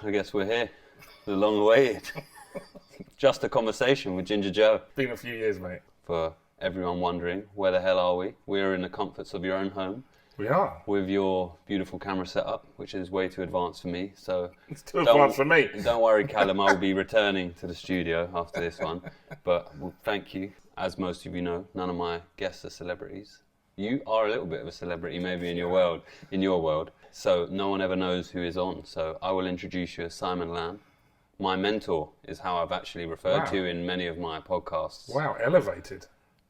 I guess we're here. The long awaited. Just a conversation with Ginger Joe. Been a few years, mate. For everyone wondering, where the hell are we? We're in the comforts of your own home. We are. With your beautiful camera setup, which is way too advanced for me. So it's too advanced for me. Don't worry, Callum, I'll be returning to the studio after this one. But thank you. As most of you know, none of my guests are celebrities. You are a little bit of a celebrity, maybe in your world. So no one ever knows who is on. So I will introduce you as Simon Lamb. My mentor is how I've actually referred to in many of my podcasts. Wow, elevated.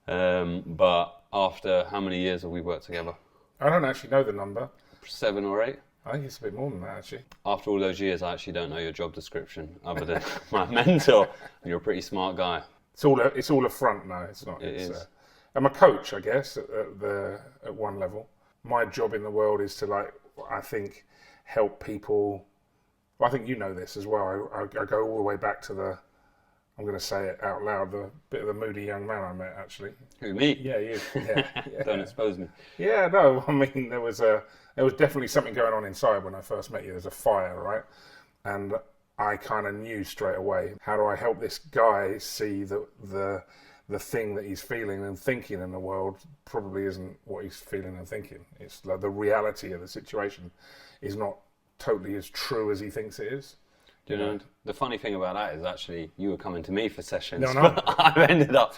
But after how many years have we worked together? I don't actually know the number. 7 or 8? I think it's a bit more than that, actually. After all those years, I actually don't know your job description other than my mentor. You're a pretty smart guy. It's all a front now. It's not. It is. I'm a coach, I guess, at one level. My job in the world is to, I think, help people. Well, I think you know this as well. I go all the way back to I'm going to say it out loud, the bit of the moody young man I met, actually. Who, me? Yeah, you. Yeah. Don't expose me. Yeah, no, I mean, there was definitely something going on inside when I first met you. There's a fire, right? And I kind of knew straight away, how do I help this guy see that the thing that he's feeling and thinking in the world probably isn't what he's feeling and thinking. It's like the reality of the situation is not totally as true as he thinks it is. Do you know, the funny thing about that is actually you were coming to me for sessions. No. But I've ended up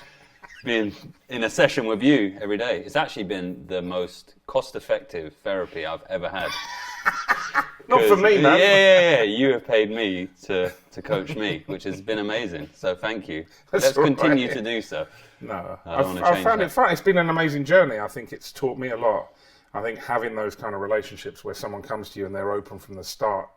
being in a session with you every day. It's actually been the most cost-effective therapy I've ever had. Not for me, man. Yeah. You have paid me to coach me, which has been amazing. So thank you. Let's continue to do so. No, I found it fun. It's been an amazing journey. I think it's taught me a lot. I think having those kind of relationships where someone comes to you and they're open from the start,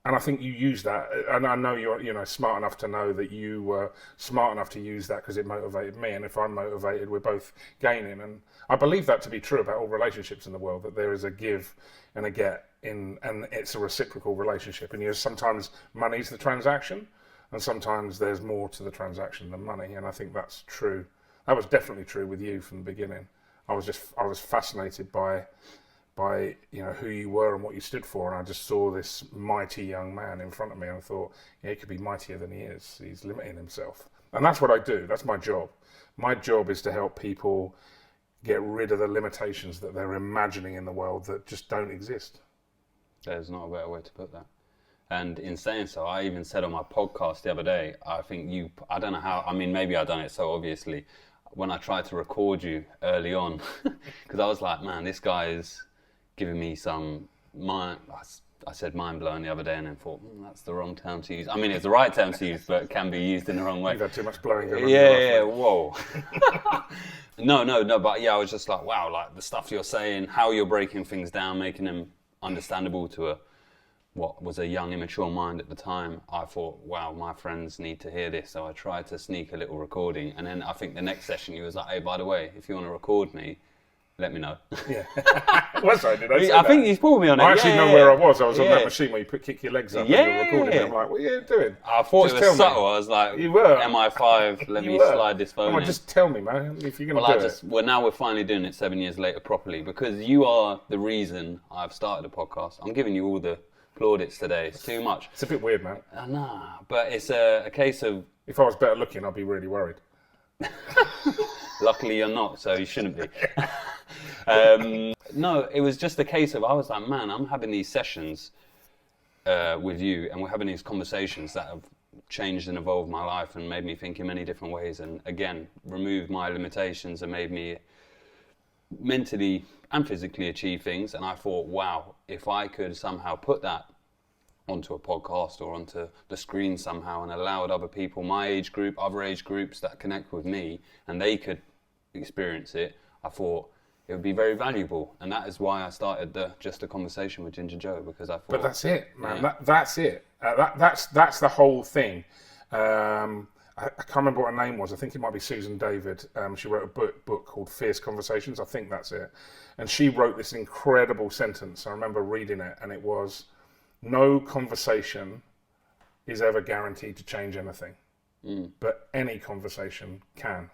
and I think you use that. And I know you're smart enough to know that you were smart enough to use that because it motivated me. And if I'm motivated, we're both gaining. And I believe that to be true about all relationships in the world, that there is a give and a get and it's a reciprocal relationship. And sometimes money's the transaction and sometimes there's more to the transaction than money. And I think that's true. That was definitely true with you from the beginning. I was fascinated by who you were and what you stood for, and I just saw this mighty young man in front of me and I thought, he could be mightier than he is. He's limiting himself. And that's what I do. That's my job. My job is to help people get rid of the limitations that they're imagining in the world that just don't exist. There's not a better way to put that. And in saying so, I even said on my podcast the other day, I think I don't know how, I mean, maybe I've done it so obviously, when I tried to record you early on, because I was like, man, this guy is giving me some I said mind blowing the other day and then thought, that's the wrong term to use. I mean, it's the right term to use, but it can be used in the wrong way. You've had too much blowing going on. Yeah, whoa. No, but yeah, I was just like, wow, like the stuff you're saying, how you're breaking things down, making them understandable to what was a young, immature mind at the time. I thought, wow, my friends need to hear this. So I tried to sneak a little recording. And then I think the next session you was like, hey, by the way, if you want to record me, let me know. Yeah. Was I? Did I say that? I think you pulled me on it. I actually know where I was. I was on that machine where you kick your legs up and you're recording. I'm like, what are you doing? I thought it was subtle. I was like, you were. MI5, let me slide this phone in. Just tell me, man, if you're going to do it. Well, now we're finally doing it 7 years later properly because you are the reason I've started a podcast. I'm giving you all the plaudits today. It's too much. It's a bit weird, man. Nah, but it's a case of... If I was better looking, I'd be really worried. Luckily you're not, so you shouldn't be. No, it was just a case of, I was like, man, I'm having these sessions with you and we're having these conversations that have changed and evolved my life and made me think in many different ways and again, removed my limitations and made me mentally and physically achieve things. And I thought, wow, if I could somehow put that onto a podcast or onto the screen somehow and allowed other people, my age group, other age groups that connect with me and they could experience it, I thought it would be very valuable. And that is why I started Just a Conversation with Ginger Joe, because I thought... But that's it, man. Yeah. That's it. That's the whole thing. I can't remember what her name was. I think it might be Susan David. She wrote a book called Fierce Conversations. I think that's it. And she wrote this incredible sentence. I remember reading it, and it was, no conversation is ever guaranteed to change anything, but any conversation can.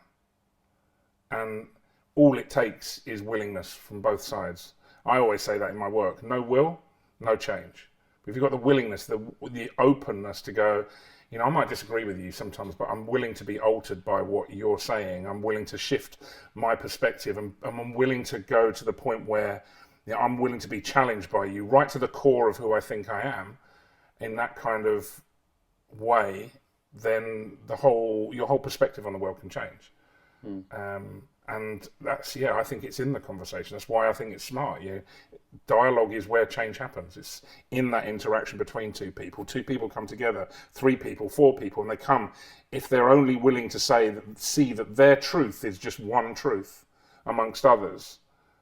And all it takes is willingness from both sides. I always say that in my work. No will, no change. If you've got the willingness, the openness to go, you know, I might disagree with you sometimes, but I'm willing to be altered by what you're saying. I'm willing to shift my perspective, and I'm willing to go to the point where, you know, I'm willing to be challenged by you, right to the core of who I think I am, in that kind of way. Then your whole perspective on the world can change. And that's, I think it's in the conversation. That's why I think it's smart. Dialogue is where change happens. It's in that interaction between two people. Two people come together, 3 people, 4 people, and they come, if they're only willing to see that their truth is just one truth amongst others,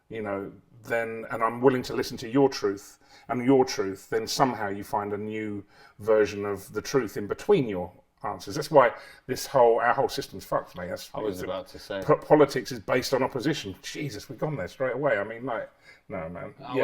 you know, then, and I'm willing to listen to your truth and your truth, then somehow you find a new version of the truth in between your answers. That's why our whole system's fucked, mate. I was about to say. Politics is based on opposition. Jesus, we've gone there straight away. I mean, like, no, man. I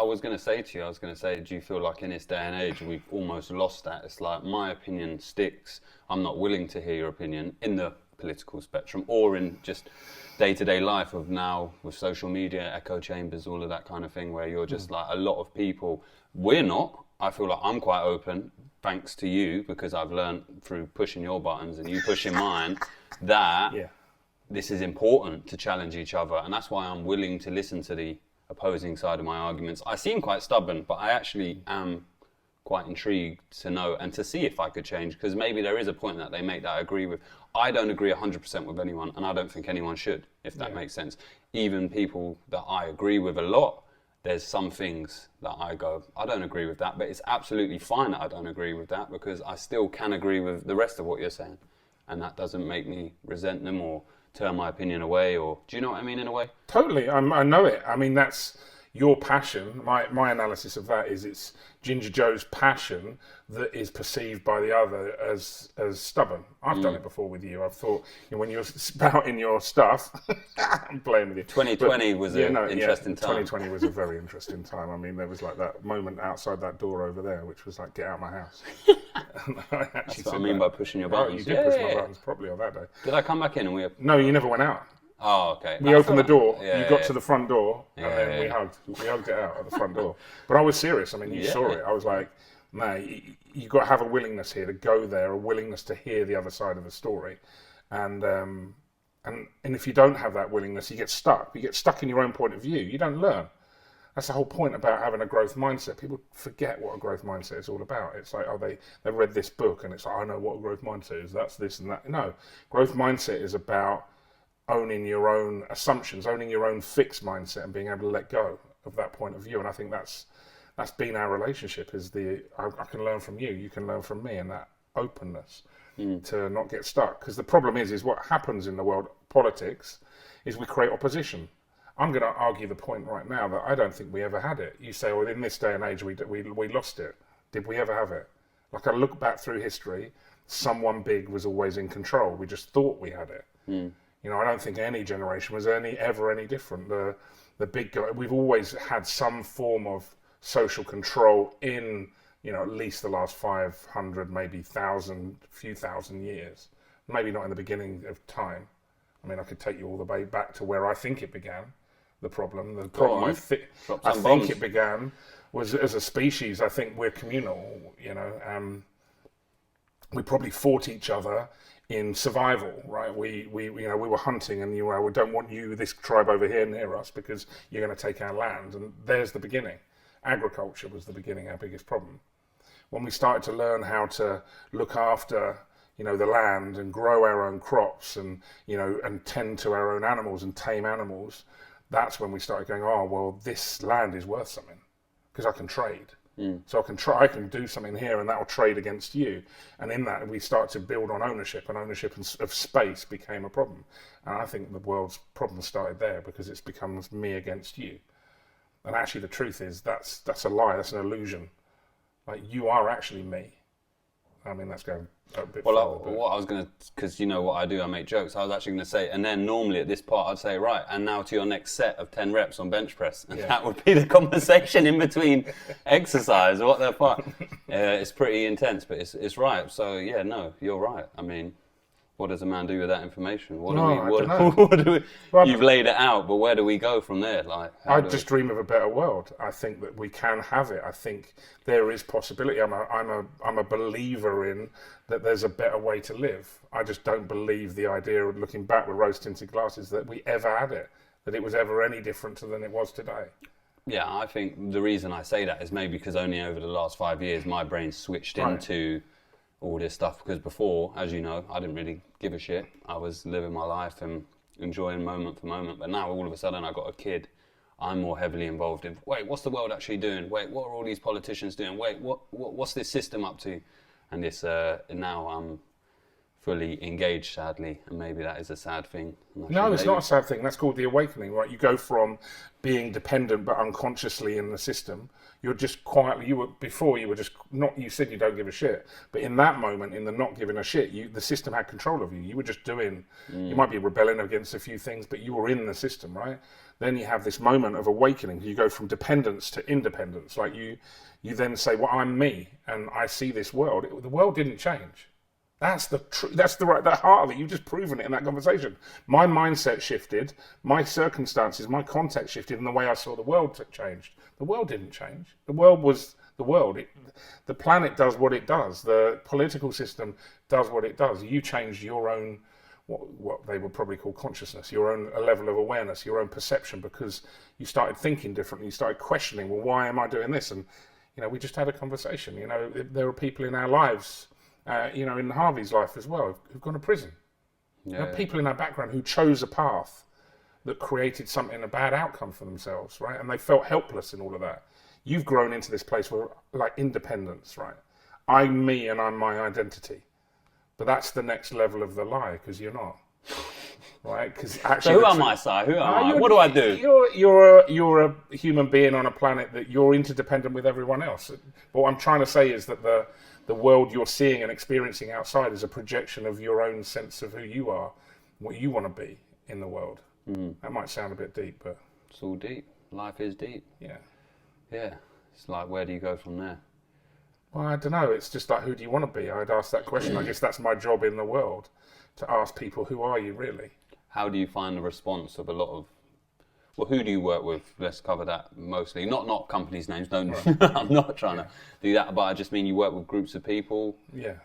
was gonna say to you, do you feel like in this day and age we've almost lost that? It's like, my opinion sticks. I'm not willing to hear your opinion in the political spectrum or in just day-to-day life of now with social media, echo chambers, all of that kind of thing, where you're just like, a lot of people, we're not. I feel like I'm quite open, thanks to you, because I've learned through pushing your buttons and you pushing mine, that this is important to challenge each other. And that's why I'm willing to listen to the opposing side of my arguments. I seem quite stubborn, but I actually am quite intrigued to know and to see if I could change, because maybe there is a point that they make that I agree with. I don't agree 100% with anyone, and I don't think anyone should, if that makes sense. Even people that I agree with a lot, there's some things that I go, I don't agree with that, but it's absolutely fine that I don't agree with that, because I still can agree with the rest of what you're saying. And that doesn't make me resent them or turn my opinion away, or, do you know what I mean, in a way? Totally, I know it. I mean, that's your passion. My analysis of that is it's Ginger Joe's passion that is perceived by the other as stubborn. I've done it before with you. I've thought, you know, when you're spouting your stuff, I'm playing with you. 2020 was an interesting time. 2020 was a very interesting time. I mean, there was like that moment outside that door over there, which was like, get out of my house. That's what I mean by pushing your buttons. You did push my buttons probably on that day. Did I come back in and No, you never went out. Oh, okay. We opened the door, you got to the front door, and then we hugged it out at the front door. But I was serious. I mean, you saw it. I was like, man, you got to have a willingness here to go there, a willingness to hear the other side of the story. And if you don't have that willingness, you get stuck. You get stuck in your own point of view. You don't learn. That's the whole point about having a growth mindset. People forget what a growth mindset is all about. It's like, they read this book, and it's like, I know what a growth mindset is. That's this and that. No, growth mindset is about owning your own assumptions, owning your own fixed mindset, and being able to let go of that point of view. And I think that's been our relationship, is I can learn from you, you can learn from me, and that openness to not get stuck. Because the problem is what happens in the world politics is we create opposition. I'm going to argue the point right now that I don't think we ever had it. You say, well, in this day and age, we lost it. Did we ever have it? Like, I look back through history, someone big was always in control. We just thought we had it. You know, I don't think any generation was ever any different. The big guy, we've always had some form of social control in, you know, at least the last 500, maybe few thousand years. Maybe not in the beginning of time. I mean, I could take you all the way back to where I think it began. The problem I think it began was, as a species, I think we're communal. You know, we probably fought each other in survival, right? We were hunting, and we don't want this tribe over here near us because you're going to take our land. And there's the beginning. Agriculture was the beginning, our biggest problem. When we started to learn how to look after, you know, the land and grow our own crops, and, you know, and tend to our own animals and tame animals, that's when we started going, oh, well, this land is worth something because I can trade. So I can do something here, and that will trade against you. And in that, we start to build on ownership, and ownership of space became a problem. And I think the world's problem started there, because it's becomes me against you. And actually, the truth is that's a lie. That's an illusion. Like, you are actually me. I mean, that's going a bit further. What I was going to, because you know what I do, I make jokes. I was actually going to say, and then normally at this part I'd say, right, and now to your next set of 10 reps on bench press. And that would be the conversation in between exercise. What the fuck? It's pretty intense, but it's right. So, yeah, no, you're right. I mean, what does a man do with that information? What No, do we? I What, don't know. what do we? Well, You've laid it out, but where do we go from there? Like, I just dream of a better world. I think that we can have it. I think there is possibility. I'm a believer in that there's a better way to live. I just don't believe the idea of looking back with rose-tinted glasses that we ever had it, that it was ever any different than it was today. Yeah, I think the reason I say that is maybe because only over the last 5 years my brain switched into all this stuff, because before, as you know, I didn't really give a shit. I was living my life and enjoying moment for moment, but now all of a sudden I got a kid. I'm more heavily involved in, wait, what's the world actually doing? Wait, what are all these politicians doing? Wait, what's this system up to? And this now I'm fully engaged, sadly, and maybe that is a sad thing. No, it's not a sad thing. That's called the awakening, right? You go from being dependent but unconsciously in the system. You're just quietly. Before you were just not. You said you don't give a shit, but in that moment, in the not giving a shit, the system had control of you. You were just doing. You might be rebelling against a few things, but you were in the system, right? Then you have this moment of awakening. You go from dependence to independence. Like you then say, "Well, I'm me, and I see this world." The world didn't change. That's the heart of it. You've just proven it in that conversation. My mindset shifted, my circumstances, my context shifted, and the way I saw the world changed. The world didn't change. The world was the world. The planet does what it does. The political system does what it does. You changed your own, what they would probably call consciousness, your own level of awareness, your own perception, because you started thinking differently. You started questioning, well, why am I doing this? And, we just had a conversation. There are people in our lives, in Harvey's life as well, who've gone to prison. People in our background who chose a path that created a bad outcome for themselves, right? And they felt helpless in all of that. You've grown into this place where, like, independence, right? I'm me and I'm my identity. But that's the next level of the lie, because you're not, right? Because actually, so who am I, Si? Who am I? What do I do? You're a human being on a planet that you're interdependent with everyone else. But what I'm trying to say is that the world you're seeing and experiencing outside is a projection of your own sense of who you are, what you want to be in the world. That might sound a bit deep, but it's all deep. Life is deep. Yeah. It's like, where do you go from there? Well, I don't know. It's just like, who do you want to be? I'd ask that question. I guess that's my job in the world, to ask people, who are you really? How do you find the response of a lot of, well, who do you work with? Let's cover that mostly. Not companies' names. Don't. I'm not trying to do that, but I just mean you work with groups of people.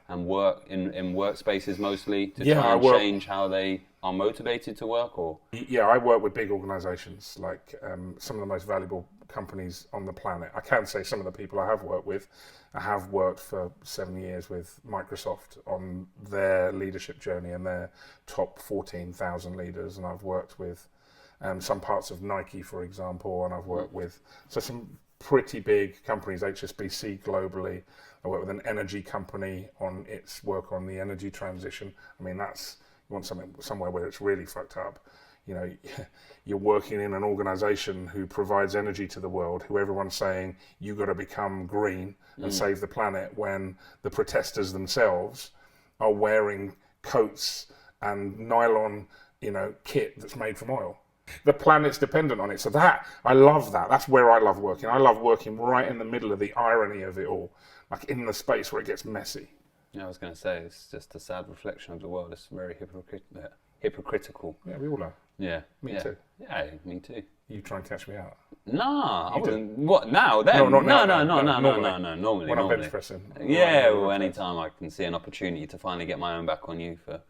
And work in workspaces mostly to try and change how they are motivated to work, or. I work with big organisations, like some of the most valuable companies on the planet. I can say some of the people I have worked with. I have worked for 7 years with Microsoft on their leadership journey and their top 14,000 leaders, and I've worked with some parts of Nike, for example, and I've worked with some pretty big companies, HSBC globally. I work with an energy company on its work on the energy transition. I mean, you want somewhere where it's really fucked up. You're working in an organisation who provides energy to the world, who everyone's saying, you've got to become green and save the planet, when the protesters themselves are wearing coats and nylon, kit that's made from oil. The planet's dependent on it. So I love that. That's where I love working. I love working right in the middle of the irony of it all, like in the space where it gets messy. Yeah, I was going to say, it's just a sad reflection of the world. It's very hypocritical. Yeah, we all are. Yeah. Me too. Yeah, me too. You try and catch me out. Nah, I wouldn't. What, now, then? No, Normally. When I'm bench pressing. Anytime I can see an opportunity to finally get my own back on you for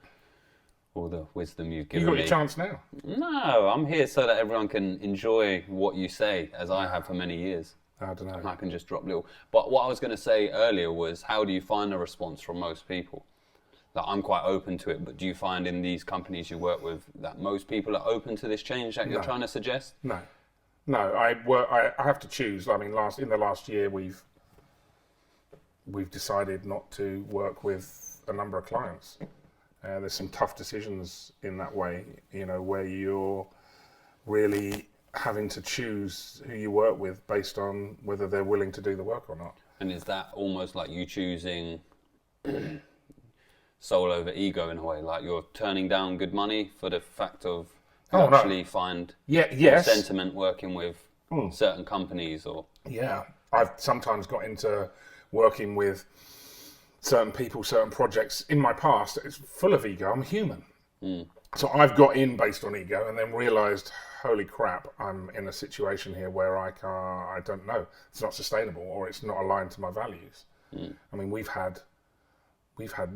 all the wisdom you've given me. You got your chance now. No, I'm here so that everyone can enjoy what you say, as I have for many years. I don't know. And I can just drop little. But what I was going to say earlier was, how do you find a response from most people? Like, I'm quite open to it, but do you find in these companies you work with that most people are open to this change that you're trying to suggest? No. I have to choose. I mean, in the last year, we've decided not to work with a number of clients. There's some tough decisions in that way, where you're really having to choose who you work with based on whether they're willing to do the work or not. And is that almost like you choosing soul over ego in a way? Like, you're turning down good money for the fact of find sentiment working with certain companies? Or I've sometimes got into working with certain people, certain projects in my past, it's full of ego. I'm human. So I've got in based on ego and then realised, holy crap, I'm in a situation here where I don't know. It's not sustainable or it's not aligned to my values. I mean, we've had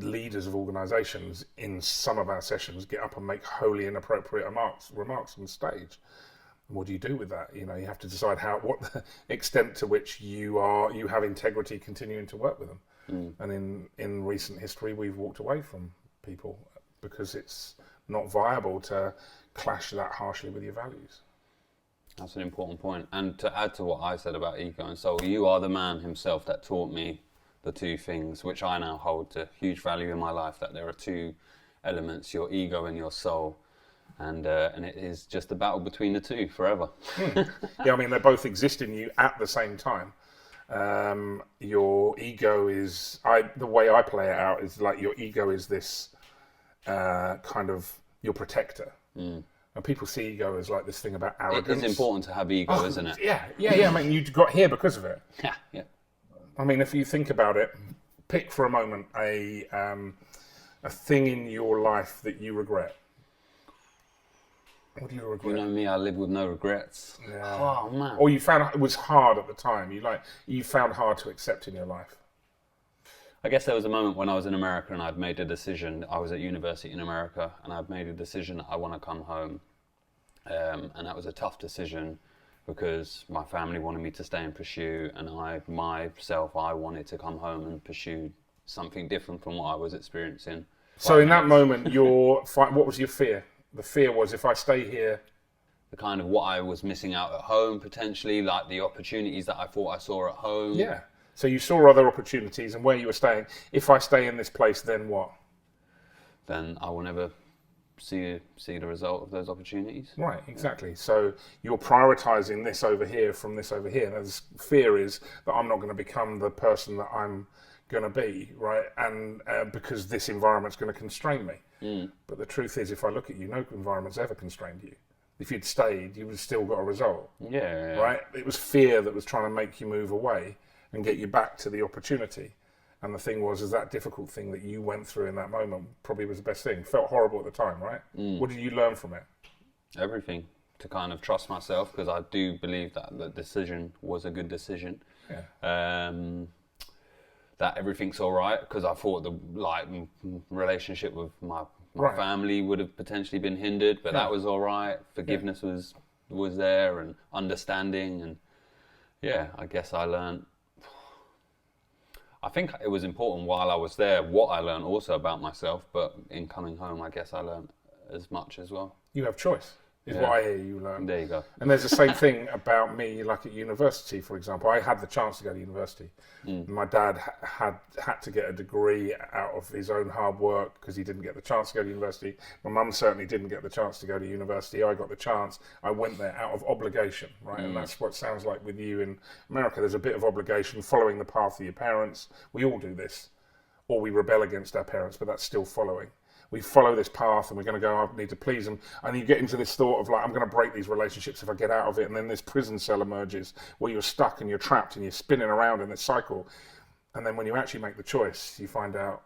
leaders of organisations in some of our sessions get up and make wholly inappropriate remarks on stage. What do you do with that? You know, you have to decide what the extent to which you have integrity continuing to work with them. And in recent history, we've walked away from people because it's not viable to clash that harshly with your values. That's an important point. And to add to what I said about ego and soul, you are the man himself that taught me the two things, which I now hold to huge value in my life, that there are two elements, your ego and your soul. And it is just a battle between the two forever. Yeah, I mean, they both exist in you at the same time. Your ego is, the way I play it out is like your ego is this kind of your protector. And people see ego as like this thing about arrogance. It's important to have ego, isn't it? Yeah. I mean, you got here because of it. Yeah. I mean, if you think about it, pick for a moment a thing in your life that you regret. What do you regret? You know me, I live with no regrets. Yeah. Oh man. Or you found it was hard at the time. You found hard to accept in your life. I guess there was a moment when I was in America and I'd made a decision. I was at university in America and I'd made a decision that I want to come home. And that was a tough decision because my family wanted me to stay and pursue, and I wanted to come home and pursue something different from what I was experiencing. So in that moment, what was your fear? The fear was, if I stay here... The kind of what I was missing out at home, potentially, like the opportunities that I thought I saw at home. Yeah. So you saw other opportunities and where you were staying. If I stay in this place, then what? Then I will never see the result of those opportunities. Right, exactly. So you're prioritising this over here from this over here. And the fear is that I'm not going to become the person that I'm going to be, right? And because this environment's going to constrain me. But the truth is, if I look at you, no environment's ever constrained you. If you'd stayed, you would have still got a result. Yeah. Right? It was fear that was trying to make you move away and get you back to the opportunity. And the thing was, is that difficult thing that you went through in that moment probably was the best thing. Felt horrible at the time, right? What did you learn from it? Everything. To kind of trust myself, because I do believe that the decision was a good decision. Yeah. That everything's all right, because I thought the relationship with my Right. family would have potentially been hindered, but that was all right. Forgiveness was there, and understanding, and I guess I learned. I think it was important while I was there what I learned also about myself, but in coming home, I guess I learned as much as well. You have choice, is what I hear you learn. There you go. And there's the same thing about me, like at university, for example. I had the chance to go to university. My dad had to get a degree out of his own hard work because he didn't get the chance to go to university. My mum certainly didn't get the chance to go to university. I got the chance. I went there out of obligation, right? And that's what it sounds like with you in America. There's a bit of obligation, following the path of your parents. We all do this. Or we rebel against our parents, but that's still following. We follow this path and we're going to go, I need to please them. And you get into this thought of like, I'm going to break these relationships if I get out of it. And then this prison cell emerges where you're stuck and you're trapped and you're spinning around in this cycle. And then when you actually make the choice, you find out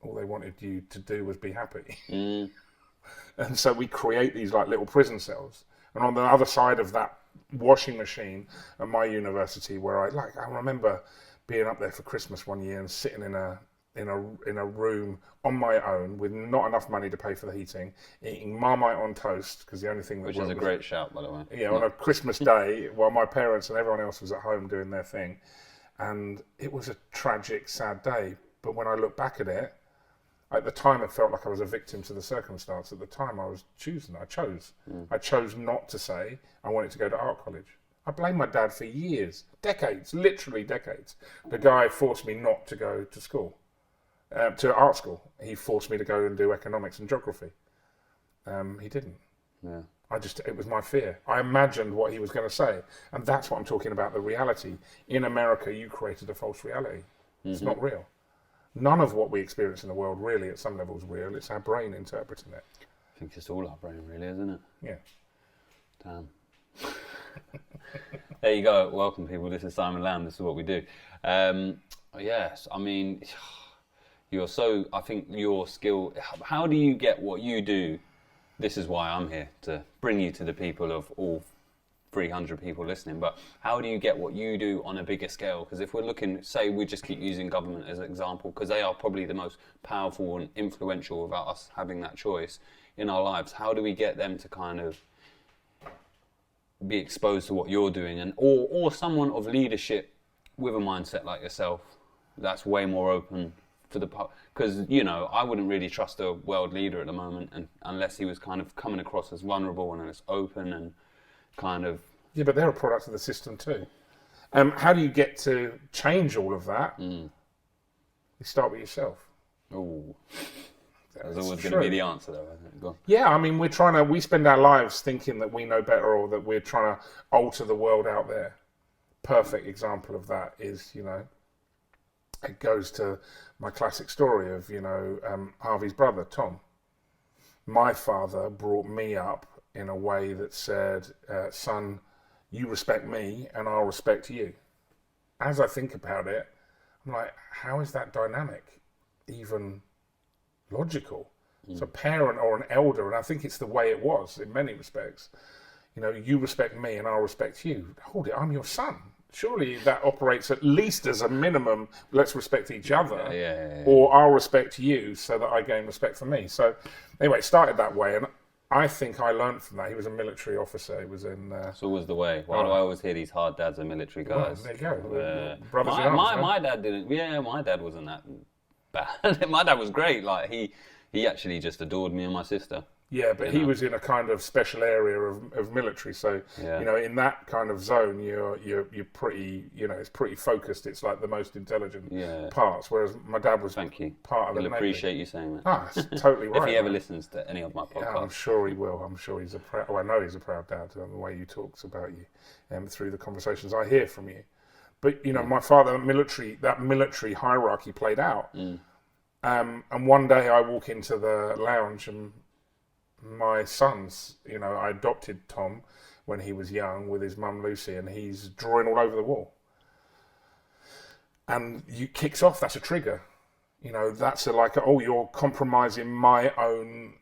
all they wanted you to do was be happy. And so we create these like little prison cells. And on the other side of that washing machine at my university, where I remember being up there for Christmas one year and sitting in a room on my own with not enough money to pay for the heating, eating Marmite on toast, because the only thing that Which is a great shout, by the way. Yeah, on a Christmas day, while my parents and everyone else was at home doing their thing. And it was a tragic, sad day. But when I look back at it, at the time it felt like I was a victim to the circumstance. At the time I chose not to say I wanted to go to art college. I blamed my dad for years, decades, literally decades. The guy forced me not to go to school. To art school. He forced me to go and do economics and geography. He didn't. Yeah. It was my fear. I imagined what he was going to say. And that's what I'm talking about, the reality. In America, you created a false reality. It's not real. None of what we experience in the world really, at some level, is real. It's our brain interpreting it. I think it's all our brain, really, isn't it? Yeah. Damn. There you go. Welcome, people. This is Simon Lamb. This is what we do. Yes, I mean, I think your skill, how do you get what you do? This is why I'm here, to bring you to the people of all 300 people listening, but how do you get what you do on a bigger scale? Because if we're looking, say we just keep using government as an example, because they are probably the most powerful and influential without us having that choice in our lives, how do we get them to kind of be exposed to what you're doing, and or someone of leadership with a mindset like yourself that's way more open for the, because I wouldn't really trust a world leader at the moment, and unless he was kind of coming across as vulnerable and as open and kind of... Yeah, but they're a product of the system too. How do you get to change all of that? You start with yourself. Oh, that's always going to be the answer, though, I think. Go on. Yeah, I mean, we spend our lives thinking that we know better, or that we're trying to alter the world out there. Perfect example of that is, it goes to my classic story of, Harvey's brother, Tom. My father brought me up in a way that said, son, you respect me and I'll respect you. As I think about it, I'm like, how is that dynamic even logical? It's a parent or an elder, and I think it's the way it was in many respects. You respect me and I'll respect you. Hold it, I'm your son. Surely that operates at least as a minimum, let's respect each other, or I'll respect you so that I gain respect for me. So anyway, it started that way, and I think I learned from that. He was a military officer. He was in... It's always the way. Why do I always hear these hard dads are military guys? Well, there you go. Brothers in arms, my dad didn't... Yeah, my dad wasn't that bad. My dad was great. Like, he actually just adored me and my sister. Yeah, but he was in a kind of special area of military. So, in that kind of zone, you're pretty, it's pretty focused. It's like the most intelligent parts. Whereas my dad was part of the Navy. He'll appreciate you saying that. That's totally right. If he ever listens to any of my podcasts. Yeah, I'm sure he will. I'm sure he's I know he's a proud dad, the way he talks about you through the conversations I hear from you. But, my father, that military hierarchy played out. And one day I walk into the lounge and my son's, I adopted Tom when he was young with his mum Lucy, and he's drawing all over the wall. And you kicks off, that's a trigger. That's you're compromising my own,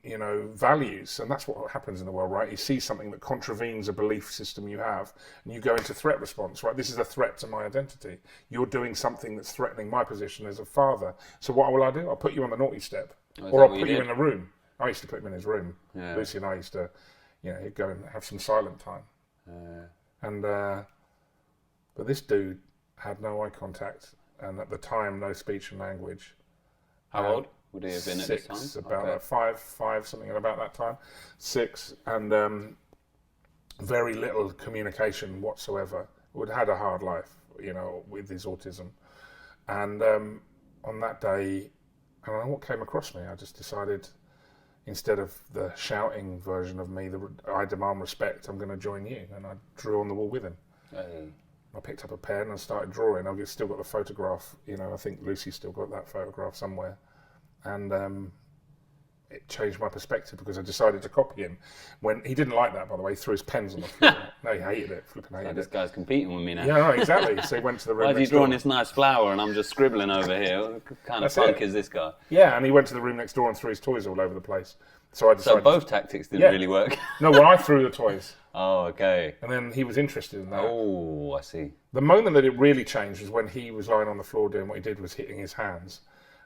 values. And that's what happens in the world, right? You see something that contravenes a belief system you have, and you go into threat response, right? This is a threat to my identity. You're doing something that's threatening my position as a father. So what will I do? I'll put you on the naughty step. Or I'll put you in a room. I used to put him in his room. Yeah. Lucy and I used to, he'd go and have some silent time. But this dude had no eye contact, and at the time, no speech and language. How old would he have been at this time? 6, about five, something about that time. 6, and very little communication whatsoever. Would had a hard life, with his autism. And on that day, I don't know what came across me. I just decided, instead of the shouting version of me, I demand respect, I'm going to join you. And I drew on the wall with him. I picked up a pen and started drawing. I've still got the photograph. I think Lucy's still got that photograph somewhere. And it changed my perspective, because I decided to copy him. When he didn't like that, by the way, he threw his pens on the floor. No, he hated it, flipping hated it. This guy's competing with me now. Yeah, right, exactly. So he went to the room Why is he drawing this nice flower and I'm just scribbling over here? What kind of punk is this guy? Yeah, and he went to the room next door and threw his toys all over the place. So I decided... So both tactics didn't really work? No, well, I threw the toys. Oh, okay. And then he was interested in that. Oh, I see. The moment that it really changed was when he was lying on the floor doing what he did was hitting his hands.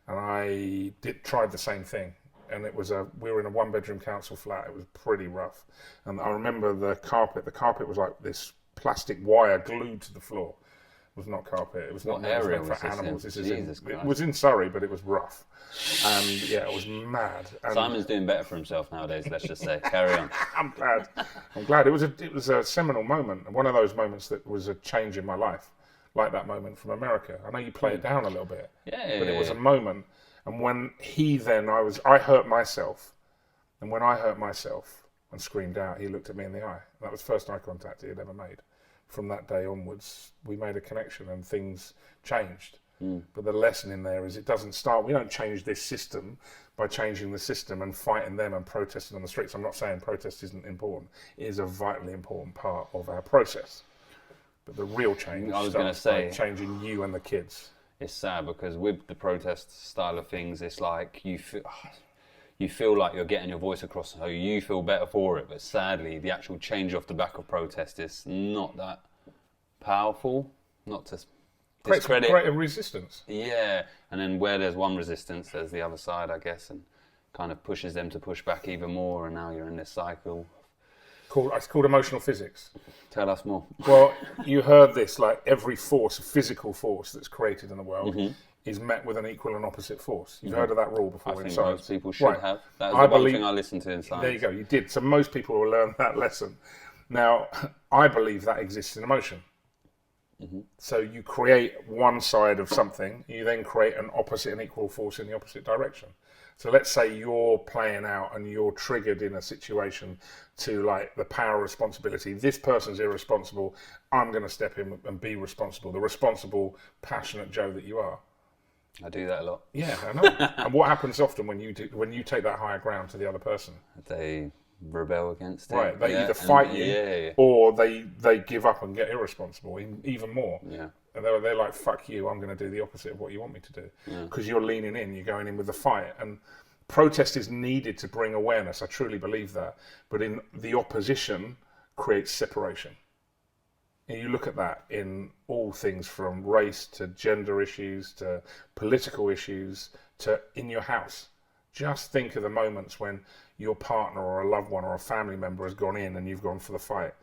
And I tried the same thing. And we were in a 1-bedroom council flat. It was pretty rough. And I remember the carpet was like this plastic wire glued to the floor. It was not carpet. It was not area for animals. It was in Surrey, but it was rough. And it was mad. And Simon's doing better for himself nowadays, let's just say. Carry on. I'm glad. It was a seminal moment. One of those moments that was a change in my life. Like that moment from America. I know you play it down a little bit. Yeah. But it was a moment. And when I hurt myself. And when I hurt myself and screamed out, he looked at me in the eye. That was the first eye contact he had ever made. From that day onwards, we made a connection and things changed. But the lesson in there is we don't change this system by changing the system and fighting them and protesting on the streets. I'm not saying protest isn't important. It is a vitally important part of our process. But the real change starts by changing you and the kids. it's sad because with the protest style of things, it's like you feel like you're getting your voice across, so you feel better for it. But sadly, the actual change off the back of protest is not that powerful. Not to discredit. Greater resistance. Yeah, and then where there's one resistance, there's the other side, I guess, and kind of pushes them to push back even more. And now you're in this cycle. It's called emotional physics. Tell us more. Well, you heard this, like every force, physical force that's created in the world is met with an equal and opposite force. You've heard of that rule before I in think science. most people should have. That was the one thing I listened to in science. There you go, you did. So most people will learn that lesson. Now, I believe that exists in emotion. So you create one side of something, you then create an opposite and equal force in the opposite direction. So let's say you're playing out and you're triggered in a situation to like the power of responsibility. This person's irresponsible. I'm going to step in and be responsible. The responsible, passionate Joe that you are. I do that a lot. Yeah, I know. And what happens often when you take that higher ground to the other person? They rebel against it. Right, they either fight you or they give up and get irresponsible even more. Yeah. And they're like, fuck you, I'm going to do the opposite of what you want me to do. Because you're leaning in, you're going in with the fight. And protest is needed to bring awareness, I truly believe that. But in the opposition creates separation. And you look at that in all things from race to gender issues to political issues to in your house. Just think of the moments when your partner or a loved one or a family member has gone in and you've gone for the fight.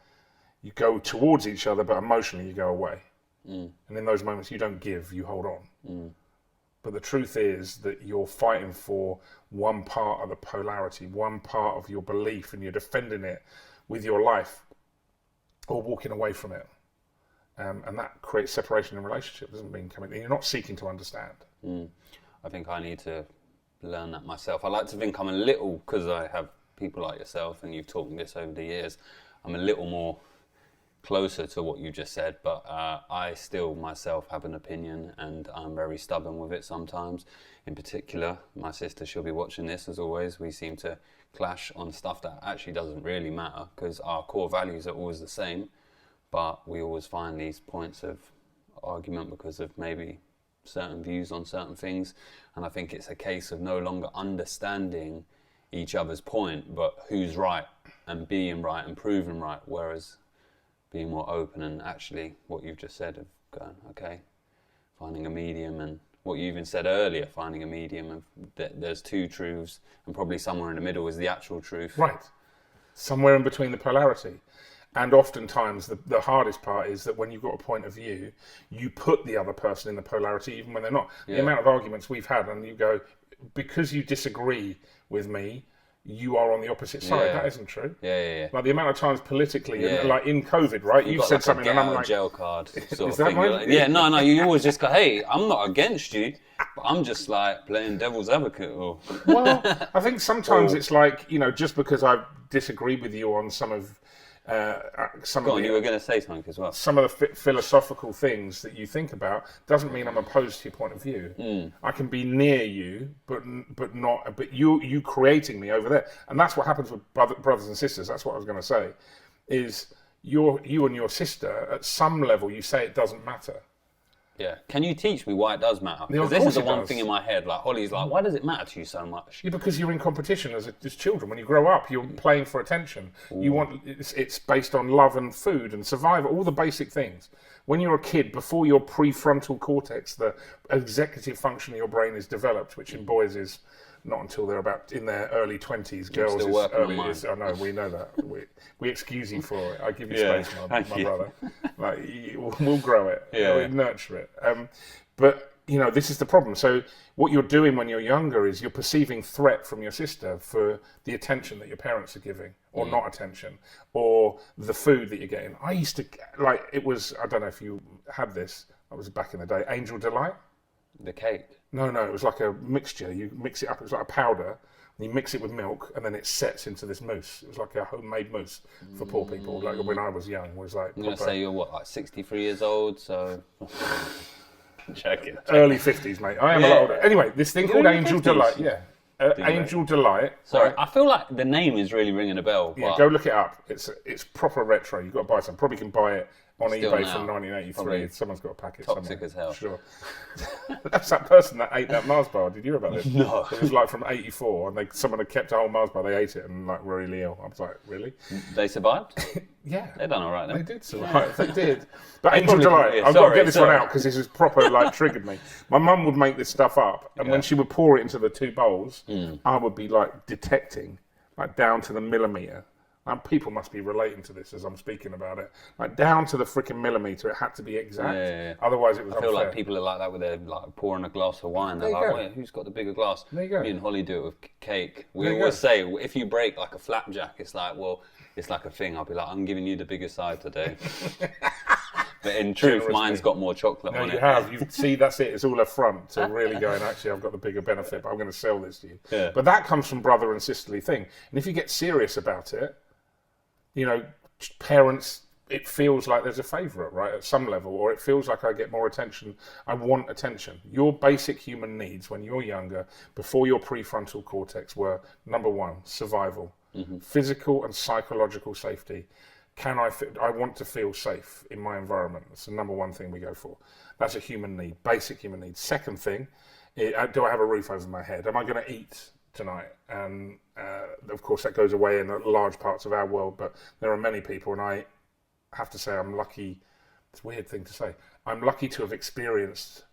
You go towards each other, but emotionally you go away. And in those moments you don't give, you hold on. But the truth is that you're fighting for one part of the polarity, one part of your belief, and you're defending it with your life or walking away from it. And that creates separation in relationships. Doesn't mean you're not seeking to understand. I think I need to learn that myself. I like to think I'm a little, because I have people like yourself and you've taught me this over the years, I'm a little more closer to what you just said, but I still myself have an opinion and I'm very stubborn with it sometimes. In particular, my sister, she'll be watching this as always. We seem to clash on stuff that actually doesn't really matter because our core values are always the same, but we always find these points of argument because of maybe certain views on certain things. And I think it's a case of no longer understanding each other's point, but who's right and being right and proving right, whereas being more open and actually what you've just said of going, okay, finding a medium, and what you even said earlier, finding a medium of there's two truths and probably somewhere in the middle is the actual truth. Right. Somewhere in between the polarity. And oftentimes the hardest part is that when you've got a point of view, you put the other person in the polarity even when they're not. The amount of arguments we've had and you go, because you disagree with me, you are on the opposite side. That isn't true. Like the amount of times politically, like in COVID, right? You said something and I'm like, jail card sort is of that thing. right? Like, no, you always just go, hey, I'm not against you, but I'm just like playing devil's advocate. Or well, I think sometimes it's like, just because I disagree with you on some of you were going to say something as well. Some of the philosophical things that you think about doesn't mean I'm opposed to your point of view. I can be near you, but not. But you creating me over there, and that's what happens with brothers and sisters. That's what I was going to say. Is you and your sister at some level you say it doesn't matter. Yeah. Can you teach me why it does matter? Because this is the one thing in my head. Like Holly's like, why does it matter to you so much? Yeah, because you're in competition as children. When you grow up, you're playing for attention. You want it's based on love and food and survival, all the basic things. When you're a kid, before your prefrontal cortex, the executive function of your brain is developed, which in boys is not until they're about in their early 20s. Girls is early. I know, we know that. We excuse you for it. I give you space, my brother. Like we'll grow it. We'll nurture it. But this is the problem. So what you're doing when you're younger is you're perceiving threat from your sister for the attention that your parents are giving, or not attention, or the food that you're getting. I used to it was. I don't know if you had this. I was back in the day. Angel Delight. The cake. No, it was like a mixture. You mix it up. It was like a powder. And you mix it with milk, and then it sets into this mousse. It was like a homemade mousse for poor people. Like when I was young, it was like. I'm gonna say you're like 63 years old, so. Check it. Early 50s, mate. I am a lot older. Anyway, this thing called Angel Delight. Yeah. Angel Delight. Sorry, right. I feel like the name is really ringing a bell. Yeah, go look it up. It's proper retro. You've got to buy some. Probably can buy it on Still eBay now, from 1983. probably Someone's got a packet toxic somewhere. as hell. Sure. That's that person that ate that Mars bar. Did you hear about this? No. It was like from 84, and someone had kept a whole Mars bar. They ate it and like were really ill. I was like, really? They survived? Yeah. They done all right then. They did survive. They did. But They Angel probably- Delight, yeah, I've got to sorry, get this one sorry. out because this is proper, like, triggered me. My mum would make this stuff up, and when she would pour it into the 2 bowls, I would be, like, detecting, like, down to the millimetre. And people must be relating to this as I'm speaking about it. Like, down to the freaking millimetre, it had to be exact. Yeah. Otherwise, it was I feel unfair. like people are like that with their like pouring a glass of wine. They're There you like, go. wait, who's got the bigger glass? There you go. Me and Holly do it with cake. We There you always go. say, if you break like a flapjack, it's like, well, it's like a thing. I'll be like, I'm giving you the bigger side today. But in truth, Generous mine's me. got more chocolate No, on you it. have. You see, that's it. It's all a front to really going, actually, I've got the bigger benefit, but I'm going to sell this to you. Yeah. But that comes from brother and sisterly thing. And if you get serious about it, you know, parents, it feels like there's a favourite, right, at some level, or it feels like I get more attention. I want attention. Your basic human needs when you're younger, before your prefrontal cortex, were, number 1, survival, physical and psychological safety. I want to feel safe in my environment. That's the number 1 thing we go for. That's a human need, basic human need. Second thing, do I have a roof over my head? Am I going to eat tonight? And of course that goes away in large parts of our world, but there are many people, and I have to say I'm lucky. It's a weird thing to say. I'm lucky to have experienced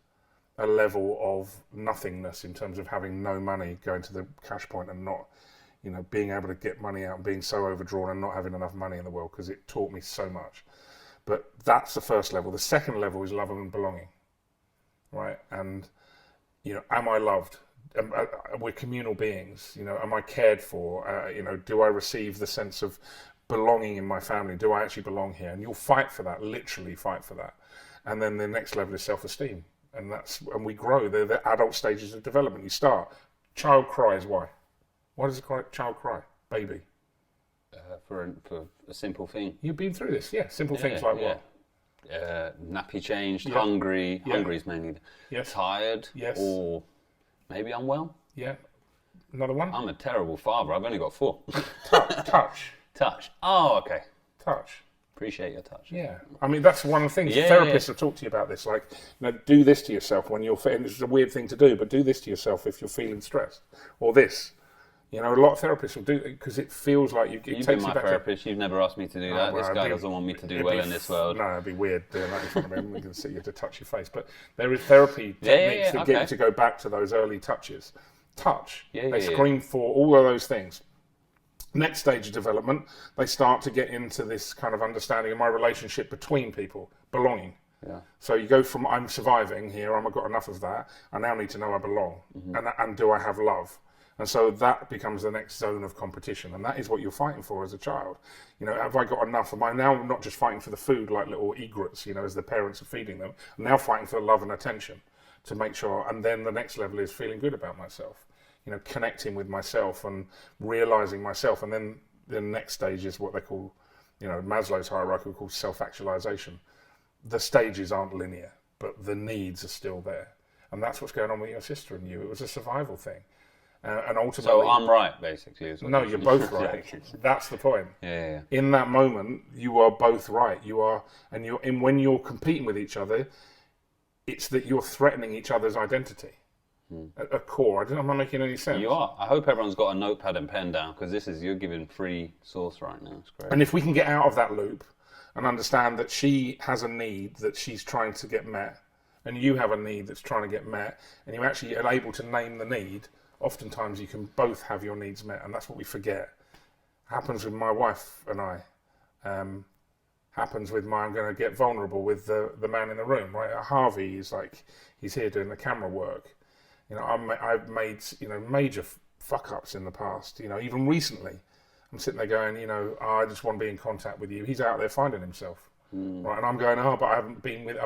a level of nothingness in terms of having no money, going to the cash point and not, you know, being able to get money out and being so overdrawn and not having enough money in the world, because it taught me so much. But that's the first level. The second level is love and belonging, right? And, you know, am I loved? We're communal beings, you know, am I cared for? You know, do I receive the sense of belonging in my family? Do I actually belong here? And you'll fight for that, literally fight for that. And then the next level is self-esteem. And we grow. They're the adult stages of development. You start, child cries, why? Why does a child cry? Baby. For a simple thing. You've been through this, yeah. Simple things like what? Nappy changed, Yeah. hungry. Yeah. Hungry is mainly Yes. tired, Yes. or maybe unwell. Yeah. Another one? I'm a terrible father. I've only got 4. Touch. Touch. Oh, okay. Touch. Appreciate your touch. Yeah, I mean that's one of the things. Yeah, Therapists have talked to you about this. Like, you know, do this to yourself when you're feeling. This is a weird thing to do, but do this to yourself if you're feeling stressed, or this. You know, a lot of therapists will do it because it feels like it You've takes been you my back therapist. You've never asked me to do that. well, This guy doesn't want me to do well in this world. No, it'd be weird doing that in front of him. We can see you to touch your face, but there is therapy techniques that get you to go back to those early touches. Touch. They scream for all of those things. Next stage of development, they start to get into this kind of understanding of my relationship between people, belonging. Yeah. So you go from I'm surviving here, I've got enough of that, I now need to know I belong, and do I have love? And so that becomes the next zone of competition, and that is what you're fighting for as a child. You know, have I got enough? Am I now not just fighting for the food like little egrets, you know, as the parents are feeding them? I'm now fighting for love and attention to make sure, and then the next level is feeling good about myself. You know, connecting with myself and realizing myself. And then the next stage is what they call, you know, Maslow's hierarchy called self-actualization. The stages aren't linear, but the needs are still there. And that's what's going on with your sister and you. It was a survival thing. And ultimately... So I'm right, basically. Is what No, you're both right. That's the point. Yeah. In that moment, you are both right. You are, and when you're competing with each other, it's that you're threatening each other's identity. At a core. I'm not making any sense. You are. I hope everyone's got a notepad and pen down, because you're giving free source right now. It's great. And if we can get out of that loop and understand that she has a need that she's trying to get met, and you have a need that's trying to get met, and you actually are able to name the need, oftentimes you can both have your needs met, and that's what we forget. Happens with my wife and I. Happens with I'm going to get vulnerable with the man in the room, right? Harvey is like, he's here doing the camera work. You know, I've made, you know, major fuck-ups in the past, you know, even recently. I'm sitting there going, you know, I just want to be in contact with you. He's out there finding himself, right? And I'm going, but I've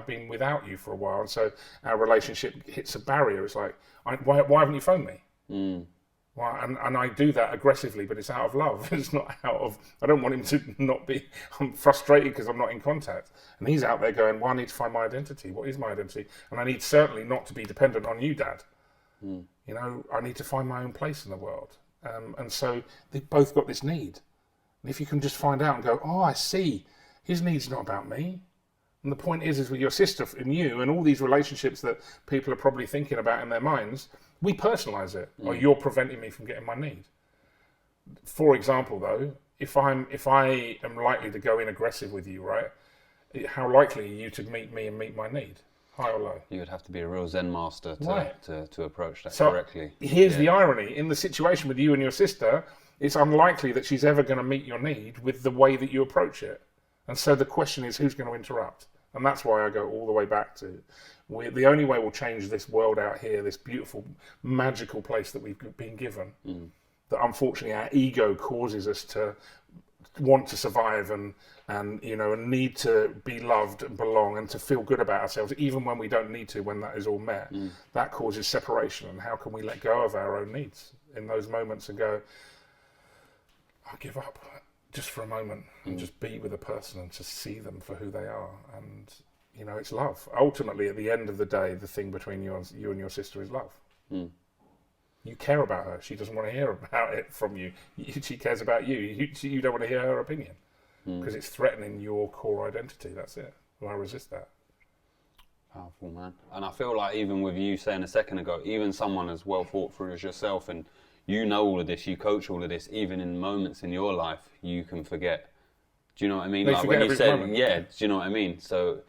been without you for a while. And so our relationship hits a barrier. It's like, why haven't you phoned me? Why? And I do that aggressively, but it's out of love. It's not out of, I don't want him to not be, I'm frustrated because I'm not in contact. And he's out there going, well, I need to find my identity. What is my identity? And I need certainly not to be dependent on you, Dad. You know, I need to find my own place in the world. And so they've both got this need. And if you can just find out and go, oh, I see, his need's not about me. And the point is with your sister and you and all these relationships that people are probably thinking about in their minds, we personalize it. Or you're preventing me from getting my need. For example, though, if I am likely to go in aggressive with you, right? How likely are you to meet me and meet my need? High or low? You would have to be a real Zen master to approach that So correctly. Here's the irony. In the situation with you and your sister, it's unlikely that she's ever going to meet your need with the way that you approach it. And so the question is, who's going to interrupt? And that's why I go all the way back to the only way we'll change this world out here, this beautiful, magical place that we've been given, that unfortunately our ego causes us to want to survive and need to be loved and belong and to feel good about ourselves, even when we don't need to, when that is all met. That causes separation. And how can we let go of our own needs in those moments and go, I'll give up just for a moment and just be with a person and just see them for who they are. And, it's love. Ultimately, at the end of the day, the thing between you and your sister is love. You care about her. She doesn't want to hear about it from you. She cares about you. You don't want to hear her opinion because it's threatening your core identity. That's it. Well, I resist that. Powerful, man. And I feel like even with you saying a second ago, even someone as well thought through as yourself, and you know all of this, you coach all of this, even in moments in your life, you can forget. Do you know what I mean? Like when you said, do you know what I mean? So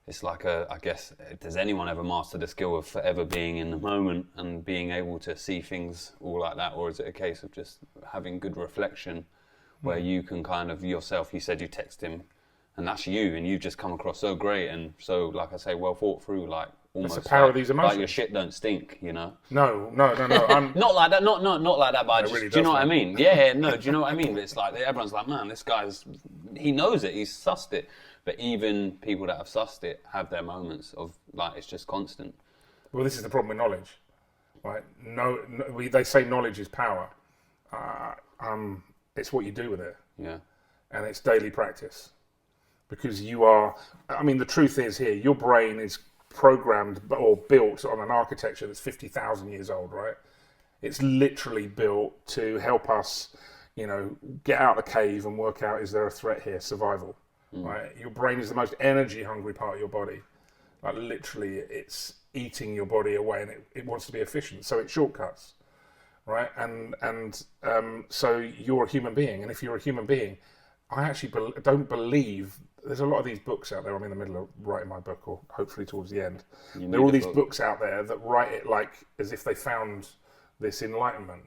it's like I guess, does anyone ever master the skill of forever being in the moment and being able to see things all like that? Or is it a case of just having good reflection where you can kind of yourself, you said you text him and that's you and you've just come across so great and so, like I say, well thought through, like almost that's the power of these emotions. Like your shit don't stink, No. I'm not like that, not like that, but really do you know what I mean? Yeah, no, do you know what I mean? But it's like, everyone's like, man, this guy's, he knows it, he's sussed it. But even people that have sussed it have their moments of, like, it's just constant. Well, this is the problem with knowledge, right? They say knowledge is power. It's what you do with it. Yeah. And it's daily practice. Because the truth is here, your brain is programmed or built on an architecture that's 50,000 years old, right? It's literally built to help us, get out of the cave and work out, is there a threat here? Survival. Right, your brain is the most energy-hungry part of your body. Like literally, it's eating your body away, and it wants to be efficient, so it shortcuts, right? And so you're a human being, and if you're a human being, I actually don't believe there's a lot of these books out there. I'm in the middle of writing my book, or hopefully towards the end. There are all these books out there that write it like as if they found this enlightenment.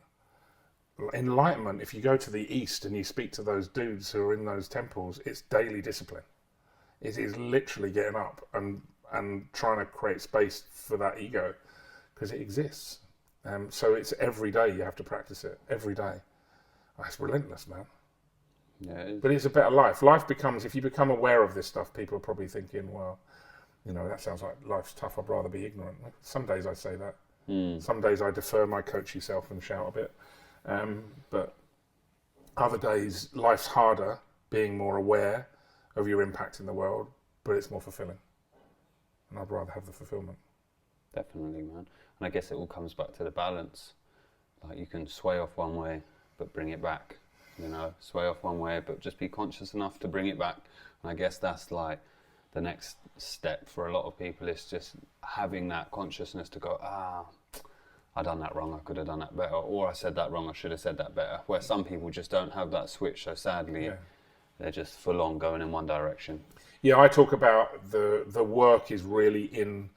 Enlightenment, if you go to the East and you speak to those dudes who are in those temples, it's daily discipline. It is literally getting up and trying to create space for that ego because it exists. So it's every day you have to practice it, every day. It's relentless, man. Yeah, it is. But it's a better life. Life becomes, if you become aware of this stuff, people are probably thinking, well, that sounds like life's tough, I'd rather be ignorant. Some days I say that. Some days I defer my coachy self and shout a bit. But other days, life's harder, being more aware of your impact in the world, but it's more fulfilling. And I'd rather have the fulfillment. Definitely, man. And I guess it all comes back to the balance. Like you can sway off one way, but bring it back. Sway off one way, but just be conscious enough to bring it back. And I guess that's like the next step for a lot of people is just having that consciousness to go, I done that wrong, I could have done that better, or I said that wrong, I should have said that better. Where some people just don't have that switch, so sadly, they're just full on going in one direction. Yeah, I talk about the work is really in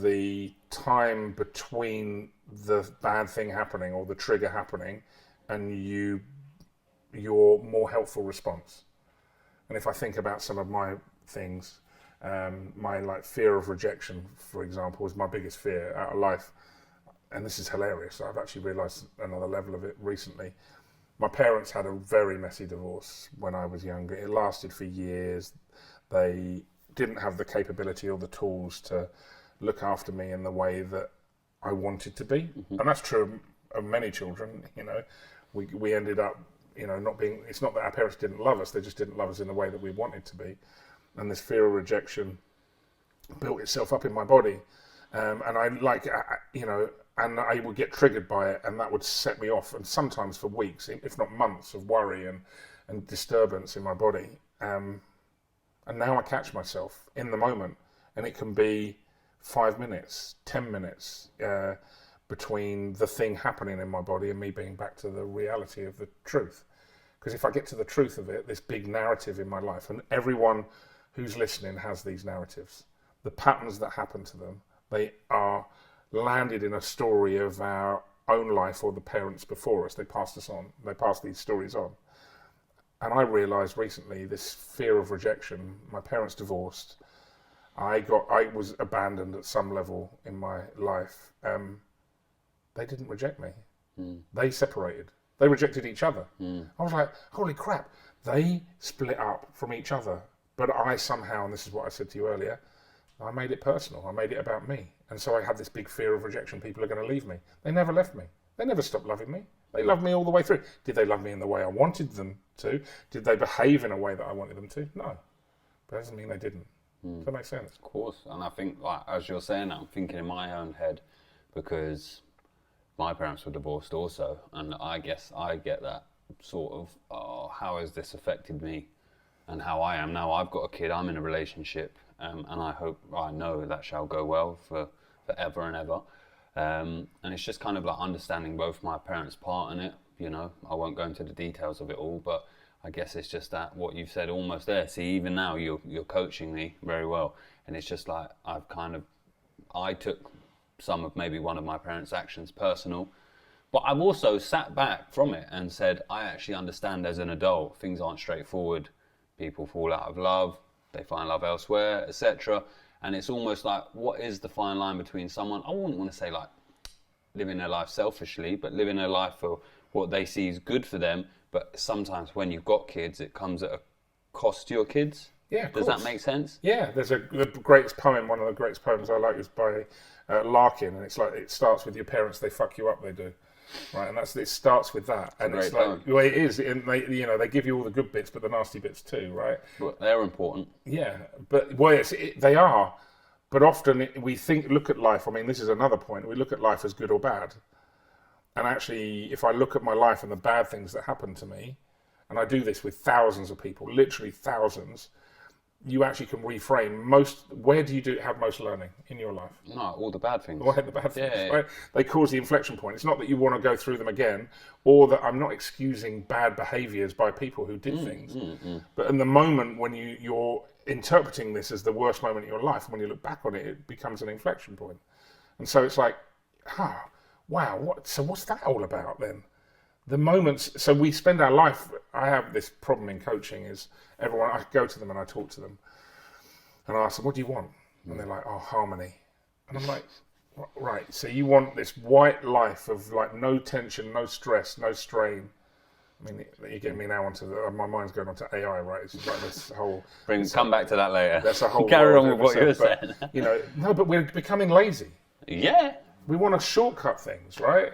the time between the bad thing happening or the trigger happening and your more helpful response. And if I think about some of my things, my fear of rejection, for example, is my biggest fear out of life. And this is hilarious. I've actually realised another level of it recently. My parents had a very messy divorce when I was younger. It lasted for years. They didn't have the capability or the tools to look after me in the way that I wanted to be. And that's true of many children. We ended up, not being, it's not that our parents didn't love us, they just didn't love us in the way that we wanted to be. And this fear of rejection built itself up in my body. And I would get triggered by it, and that would set me off, and sometimes for weeks, if not months, of worry and disturbance in my body. And And now I catch myself in the moment, and it can be 5 minutes, 10 minutes between the thing happening in my body and me being back to the reality of the truth. Because if I get to the truth of it, this big narrative in my life, and everyone who's listening has these narratives, the patterns that happen to them, they are landed in a story of our own life or the parents before us. They passed us on. They passed these stories on. And I realised recently this fear of rejection. My parents divorced. I was abandoned at some level in my life. They didn't reject me. They separated. They rejected each other. I was like, holy crap. They split up from each other. But I somehow, and this is what I said to you earlier, I made it personal. I made it about me. And so I had this big fear of rejection. People are going to leave me. They never left me. They never stopped loving me. They loved me all the way through. Did they love me in the way I wanted them to? Did they behave in a way that I wanted them to? No. But that doesn't mean they didn't. Does that make sense? Of course. And I think, like, as you're saying that, I'm thinking in my own head, because my parents were divorced also, and I guess I get that sort of, oh, how has this affected me and how I am now? I've got a kid, I'm in a relationship, and I know that shall go well for forever and ever. And it's just kind of like understanding both my parents' part in it. You know, I won't go into the details of it all, but I guess it's just that what you've said almost there. See, even now you're coaching me very well, and it's just like I took some of maybe one of my parents' actions personal, but I've also sat back from it and said, I actually understand as an adult, things aren't straightforward. People fall out of love, they find love elsewhere, etc. And it's almost like, what is the fine line between someone, I wouldn't want to say like living their life selfishly, but living their life for what they see is good for them. But sometimes when you've got kids, it comes at a cost to your kids. Yeah, Does that make sense? Yeah, there's the greatest poem, one of the greatest poems I like is by Larkin, and it's like, it starts with your parents, they fuck you up, they do. Right, and it starts with that, and it's like, well, it is, and they give you all the good bits, but the nasty bits too, right? But they're important. Yeah, but they are, but often we look at life. I mean, this is another point. We look at life as good or bad, and actually, if I look at my life and the bad things that happen to me, and I do this with thousands of people, literally thousands, you actually can reframe where do you have most learning in your life? No, all the bad things. Well, the bad things, right? They cause the inflection point. It's not that you want to go through them again, or that I'm not excusing bad behaviours by people who did things. But in the moment when you're interpreting this as the worst moment in your life, and when you look back on it, it becomes an inflection point. And so it's like, wow, what's that all about then? The moments, so we spend our life, I have this problem in coaching is everyone, I go to them and I talk to them and I ask them, what do you want? And they're like, oh, harmony. And I'm like, right, so you want this white life of like no tension, no stress, no strain. I mean, you get me now my mind's going onto AI, right? It's just like this whole... Come back to that later. That's a whole... Carry on with what you were saying. No, but we're becoming lazy. Yeah. We want to shortcut things, right?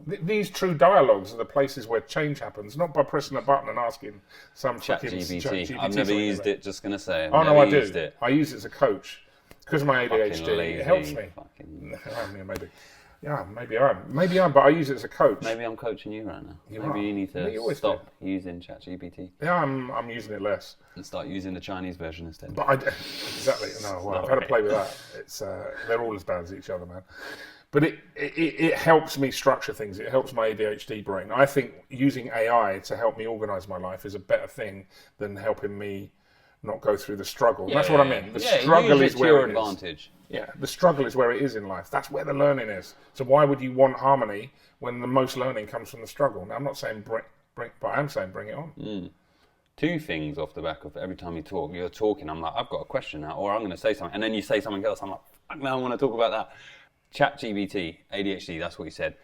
These true dialogues are the places where change happens, not by pressing a button and asking some ChatGPT. I've never used it, just going to say. I do. I use it as a coach. Because of my ADHD, lazy, it helps me. Maybe I'm, but I use it as a coach. Maybe I'm coaching you right now. Maybe you need to stop using ChatGPT. Yeah, I'm using it less. And start using the Chinese version instead. But exactly. No, well, I've had to play with that. It's they're all as bad as each other, man. But it helps me structure things. It helps my ADHD brain. I think using AI to help me organise my life is a better thing than helping me not go through the struggle. That's what I mean. The struggle is where it is. Yeah, the struggle is where it is in life. That's where the learning is. So why would you want harmony when the most learning comes from the struggle? Now, I'm not saying but I am saying bring it on. Two things off the back of every time you're talking, I'm like, I've got a question now, or I'm going to say something, and then you say something else. I'm like, fuck, now I want to talk about that. ChatGPT, ADHD, that's what you said.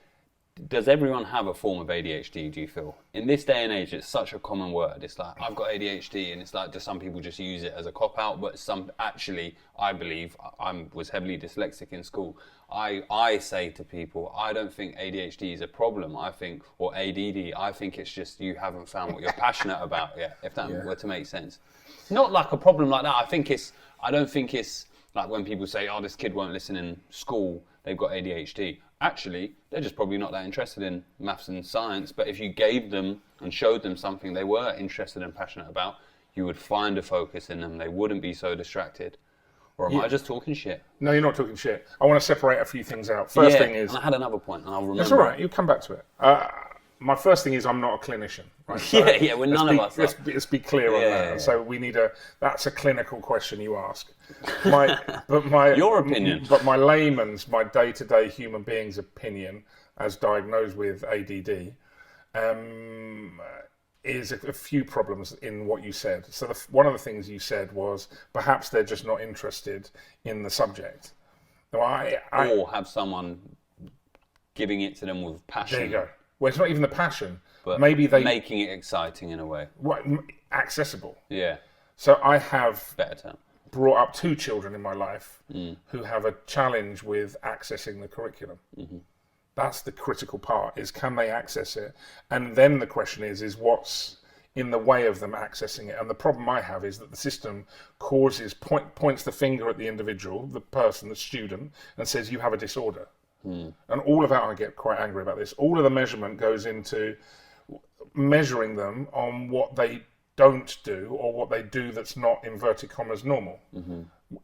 Does everyone have a form of ADHD, do you feel? In this day and age, it's such a common word. It's like, I've got ADHD, and it's like, do some people just use it as a cop-out? But some, actually, I believe, I was heavily dyslexic in school. I say to people, I don't think ADHD is a problem. Or ADD, I think it's just you haven't found what you're passionate about yet, if that were to make sense. Not like a problem like that. I don't think it's like when people say, oh, this kid won't listen in school, they've got ADHD. Actually, they're just probably not that interested in maths and science, but if you gave them and showed them something they were interested and passionate about, you would find a focus in them. They wouldn't be so distracted. Or am I just talking shit? No, you're not talking shit. I want to separate a few things out. First thing is... and I had another point, and I'll remember. That's all right. You'll come back to it. My first thing is I'm not a clinician. Right? So well, none of us are. Let's be clear on that. Yeah. So we need that's a clinical question you ask. Your opinion. But my layman's, my day-to-day human being's opinion, as diagnosed with ADD, is a few problems in what you said. So one of the things you said was perhaps they're just not interested in the subject. Or have someone giving it to them with passion. There you go. Well, it's not even the passion. But maybe making it exciting in a way. Accessible. Yeah. So I have better term. Brought up 2 children in my life who have a challenge with accessing the curriculum. Mm-hmm. That's the critical part, is can they access it? And then the question is what's in the way of them accessing it? And the problem I have is that the system points the finger at the individual, the person, the student, and says, you have a disorder. And all of that, I get quite angry about this, all of the measurement goes into measuring them on what they don't do or what they do that's not, inverted commas, normal,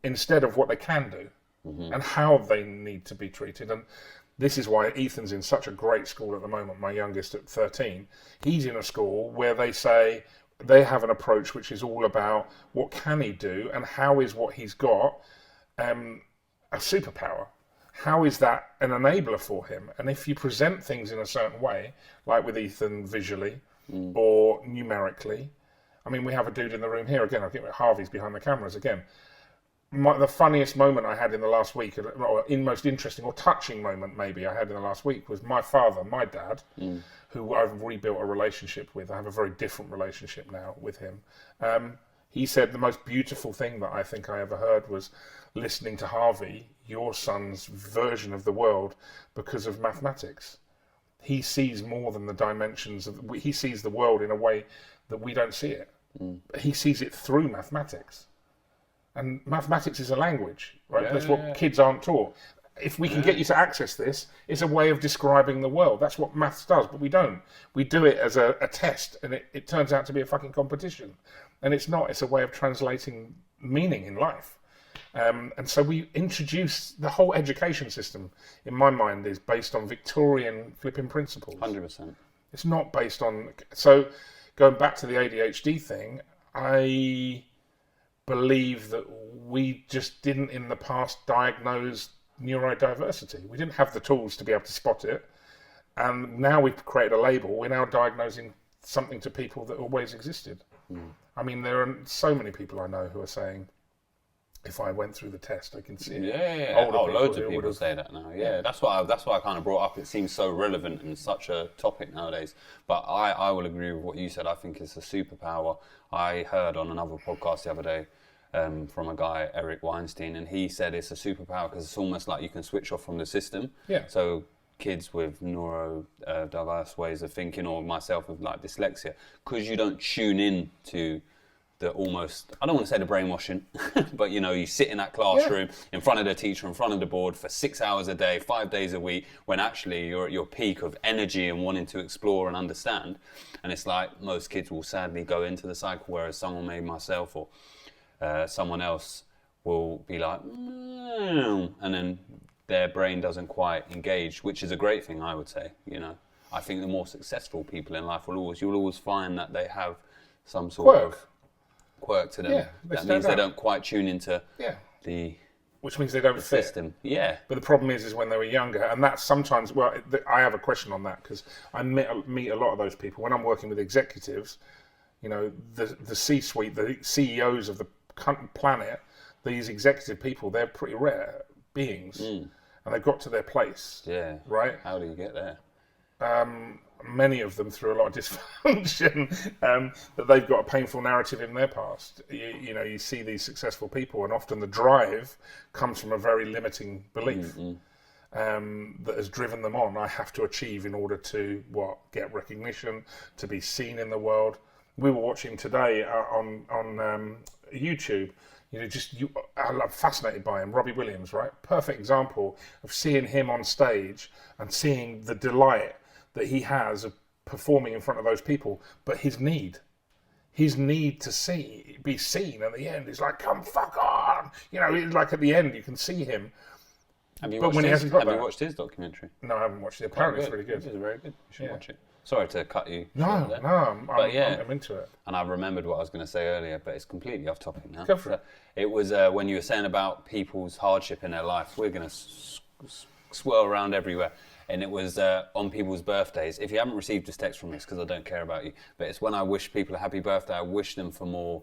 instead of what they can do and how they need to be treated. And this is why Ethan's in such a great school at the moment, my youngest at 13. He's in a school where they say they have an approach which is all about what can he do and how is what he's got a superpower. How is that an enabler for him? And if you present things in a certain way, like with Ethan visually or numerically, I mean, we have a dude in the room here again. I think Harvey's behind the cameras again. The funniest moment I had in the last week, or most interesting or touching moment maybe I had in the last week, was my father, my dad, who I've rebuilt a relationship with. I have a very different relationship now with him. He said the most beautiful thing that I think I ever heard was listening to Harvey, your son's version of the world, because of mathematics. He sees more than the dimensions he sees the world in a way that we don't see it. He sees it through mathematics. And mathematics is a language, right? That's what kids aren't taught. If we can get you to access this, it's a way of describing the world. That's what maths does, but we don't. We do it as a test, and it turns out to be a fucking competition. And it's not. It's a way of translating meaning in life. And so we introduce the whole education system, in my mind, is based on Victorian flipping principles. 100%. It's not based on... So going back to the ADHD thing, I believe that we just didn't in the past diagnose neurodiversity. We didn't have the tools to be able to spot it. And now we've created a label. We're now diagnosing something to people that always existed. I mean, there are so many people I know who are saying, if I went through the test, I can see it. Yeah. Loads of people say that now. Yeah, that's why I kind of brought up. It seems so relevant and such a topic nowadays. But I will agree with what you said. I think it's a superpower. I heard on another podcast the other day from a guy, Eric Weinstein, and he said it's a superpower because it's almost like you can switch off from the system. Yeah. So kids with neurodiverse ways of thinking, or myself with like dyslexia, because you don't tune in to the almost, I don't want to say the brainwashing, but you sit in that classroom in front of the teacher, in front of the board for 6 hours a day, 5 days a week, when actually you're at your peak of energy and wanting to explore and understand. And it's like most kids will sadly go into the cycle, whereas someone, maybe myself or someone else, will be like, and then their brain doesn't quite engage, which is a great thing, I would say. I think the more successful people in life you'll always find that they have some sort of quirk to them. Yeah, that means they don't quite tune into the which means they don't fit. System. Yeah. But the problem is when they were younger, and that's sometimes, I have a question on that because I meet a lot of those people when I'm working with executives. The C-suite, the CEOs of the planet, these executive people, they're pretty rare beings, and they've got to their place. Yeah. Right. How do you get there? Many of them through a lot of dysfunction, that they've got a painful narrative in their past. You see these successful people, and often the drive comes from a very limiting belief that has driven them on. I have to achieve in order to get recognition, to be seen in the world. We were watching today on YouTube. I'm fascinated by him, Robbie Williams, right? Perfect example of seeing him on stage and seeing the delight that he has of performing in front of those people, but his need. his need to be seen at the end is like, come fuck on. You know, it's like at the end you can see him. Have you But watched when he his, hasn't got have you that- watched his documentary? No, I haven't watched it. Apparently it's really It good. is very good. You should Yeah. watch it. Sorry to cut you No, short there. I'm into it. And I remembered what I was going to say earlier, but it's completely off topic now. Go for it. It was when you were saying about people's hardship in their life. We're going to swirl around everywhere. And it was on people's birthdays. If you haven't received this text from us, because I don't care about you, but it's when I wish people a happy birthday, I wish them for more,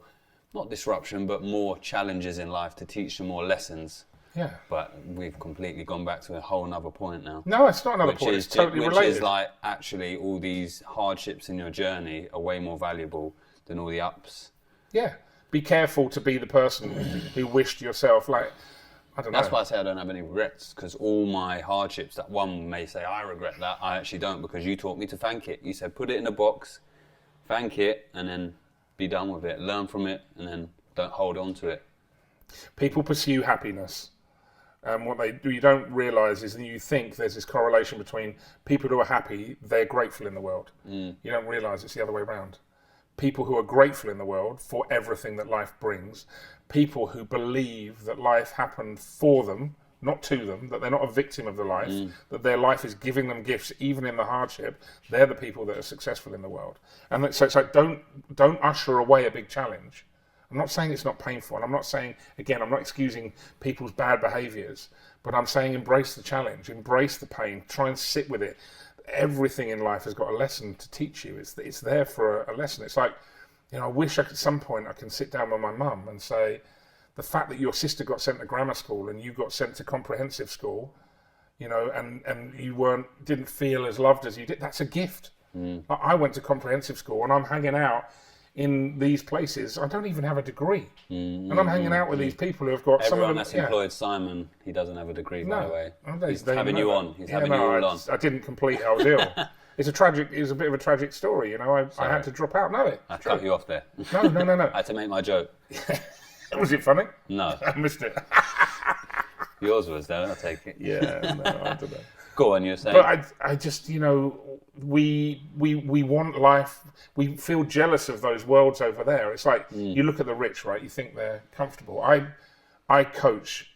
not disruption, but more challenges in life to teach them more lessons. Yeah. But we've completely gone back to a whole nother point now. No, it's not another point. It's totally which related. is like, actually, all these hardships in your journey are way more valuable than all the ups. Yeah. Be careful to be the person who wished yourself, like, I don't know. That's why I say I don't have any regrets, because all my hardships that one may say, I regret that, I actually don't, because you taught me to thank it. You said, put it in a box, thank it, and then be done with it. Learn from it, and then don't hold on to it. People pursue happiness. And what you don't realise is that you think there's this correlation between people who are happy, they're grateful in the world. You don't realise it's the other way around. People who are grateful in the world for everything that life brings, people who believe that life happened for them, not to them, that they're not a victim of the life, that their life is giving them gifts even in the hardship, they're the people that are successful in the world. And so it's like, don't usher away a big challenge. I'm not saying it's not painful, and I'm not saying, again, I'm not excusing people's bad behaviours, but I'm saying embrace the challenge, embrace the pain, try and sit with it. Everything in life has got a lesson to teach you. It's there for a lesson. It's like, you know, I wish at some point I can sit down with my mum and say, the fact that your sister got sent to grammar school and you got sent to comprehensive school, you know, and you didn't feel as loved as you did, that's a gift. I went to comprehensive school and I'm hanging out in these places. I don't even have a degree. And I'm hanging out with these people who have got some of Everyone them. that's employed Simon, he doesn't have a degree, by the way. He's They having know you that. on. He's having you all on. I didn't complete it. I was ill. It's a bit of a tragic story, you know. I had to drop out. No, I cut you off there. No. I had to make my joke. Was it funny? No. I missed it. Yours was, though. I'll take it. Yeah, no, I don't know. Go on, you were saying. But I just, you know, we want life. We feel jealous of those worlds over there. It's like you look at the rich, right? You think they're comfortable. I coach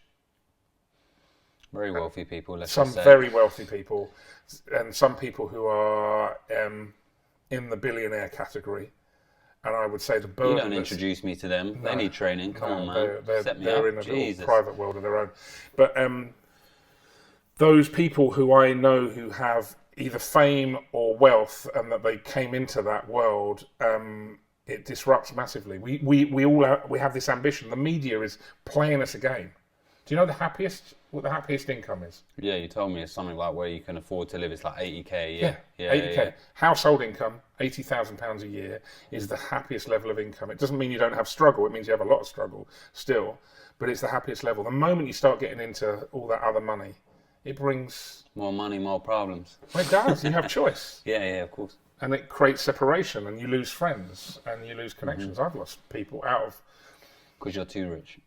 very wealthy people. Let's some just say. very wealthy people, and some people who are in the billionaire category. And I would say the burden. You don't introduce me to them. They need training. Come on, man. Set me they're up. in a Jesus. little private world of their own. But those people who I know who have either fame or wealth, and that they came into that world, it disrupts massively. We all have this ambition. The media is playing us a game. Do you know what the happiest income is? Yeah, you told me it's something like where you can afford to live. It's like 80k a year. Yeah, 80k. Yeah. Household income, £80,000 a year, is the happiest level of income. It doesn't mean you don't have struggle. It means you have a lot of struggle still, but it's the happiest level. The moment you start getting into all that other money, it brings more money, more problems. Well, it does. You have choice. Yeah, of course. And it creates separation, and you lose friends, and you lose connections. I've lost people out of. Because you're too rich.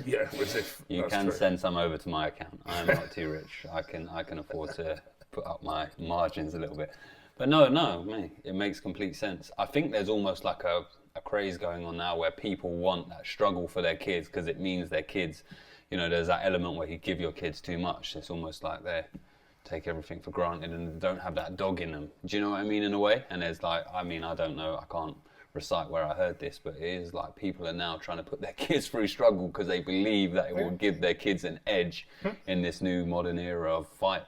Yeah, as if you can send some over to my account. I'm not too rich. I can afford to put up my margins a little bit. But no, mate, it makes complete sense. I think there's almost like a craze going on now where people want that struggle for their kids because it means their kids, you know, there's that element where you give your kids too much. It's almost like they take everything for granted and don't have that dog in them. Do you know what I mean, in a way? And there's like, I mean, I don't know, I can't recite where I heard this, but it is like people are now trying to put their kids through struggle because they believe that it will give their kids an edge in this new modern era of fight.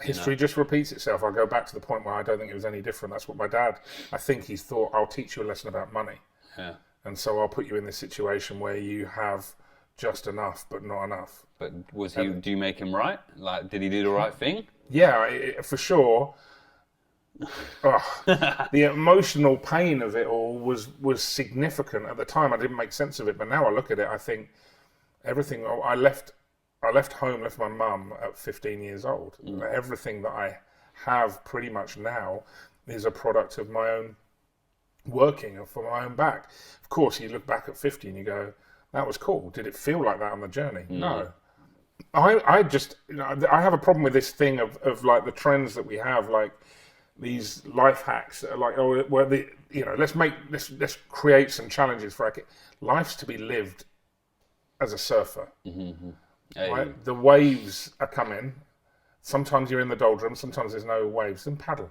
History just repeats itself. I'll go back to the point where I don't think it was any different. That's what my dad, I think he's thought, I'll teach you a lesson about money. Yeah. And so I'll put you in this situation where you have just enough, but not enough. But do you make him right? Like, did he do the right thing? Yeah, for sure. The emotional pain of it all was significant at the time. I didn't make sense of it, but now I look at it, I think everything. I left home, left my mum at 15 years old. Everything that I have pretty much now is a product of my own working for my own back. Of course, you look back at 50 and you go, that was cool. Did it feel like that on the journey? No. I just, you know, I have a problem with this thing of like the trends that we have, like these life hacks that are like, oh, well, let's create some challenges for our kids. Life's to be lived as a surfer. Hey. Right? The waves are coming. Sometimes you're in the doldrums, sometimes there's no waves. Then paddle.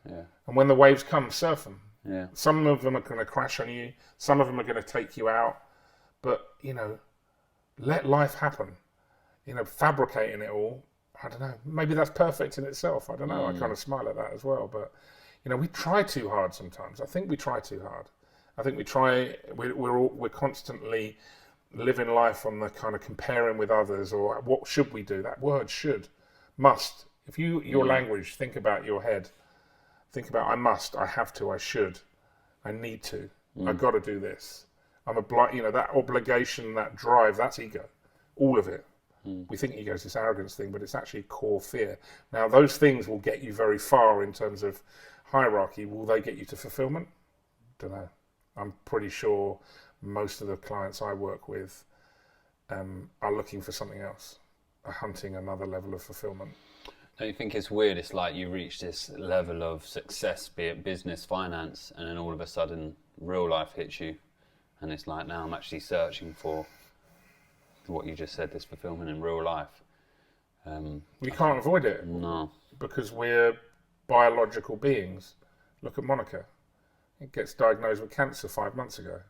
Yeah. And when the waves come, surf them. Yeah. Some of them are going to crash on you. Some of them are going to take you out. But, let life happen. Fabricating it all, I don't know. Maybe that's perfect in itself. I don't know. I kind of smile at that as well. But, we try too hard sometimes. I think we try too hard. I think we're constantly living life on the kind of comparing with others, or what should we do? That word should, must. If your language, think about your head. Think about I must, I have to, I should, I need to, I got to do this. I'm that obligation, that drive, that's ego, all of it. We think ego is this arrogance thing, but it's actually core fear. Now, those things will get you very far in terms of hierarchy. Will they get you to fulfillment? Don't know. I'm pretty sure most of the clients I work with are looking for something else, are hunting another level of fulfillment. Don't you think it's weird? It's like you reach this level of success, be it business, finance, and then all of a sudden real life hits you. And it's like, now I'm actually searching for what you just said, this fulfillment in real life. We can't avoid it. No. Because we're biological beings. Look at Monica. It gets diagnosed with cancer 5 months ago.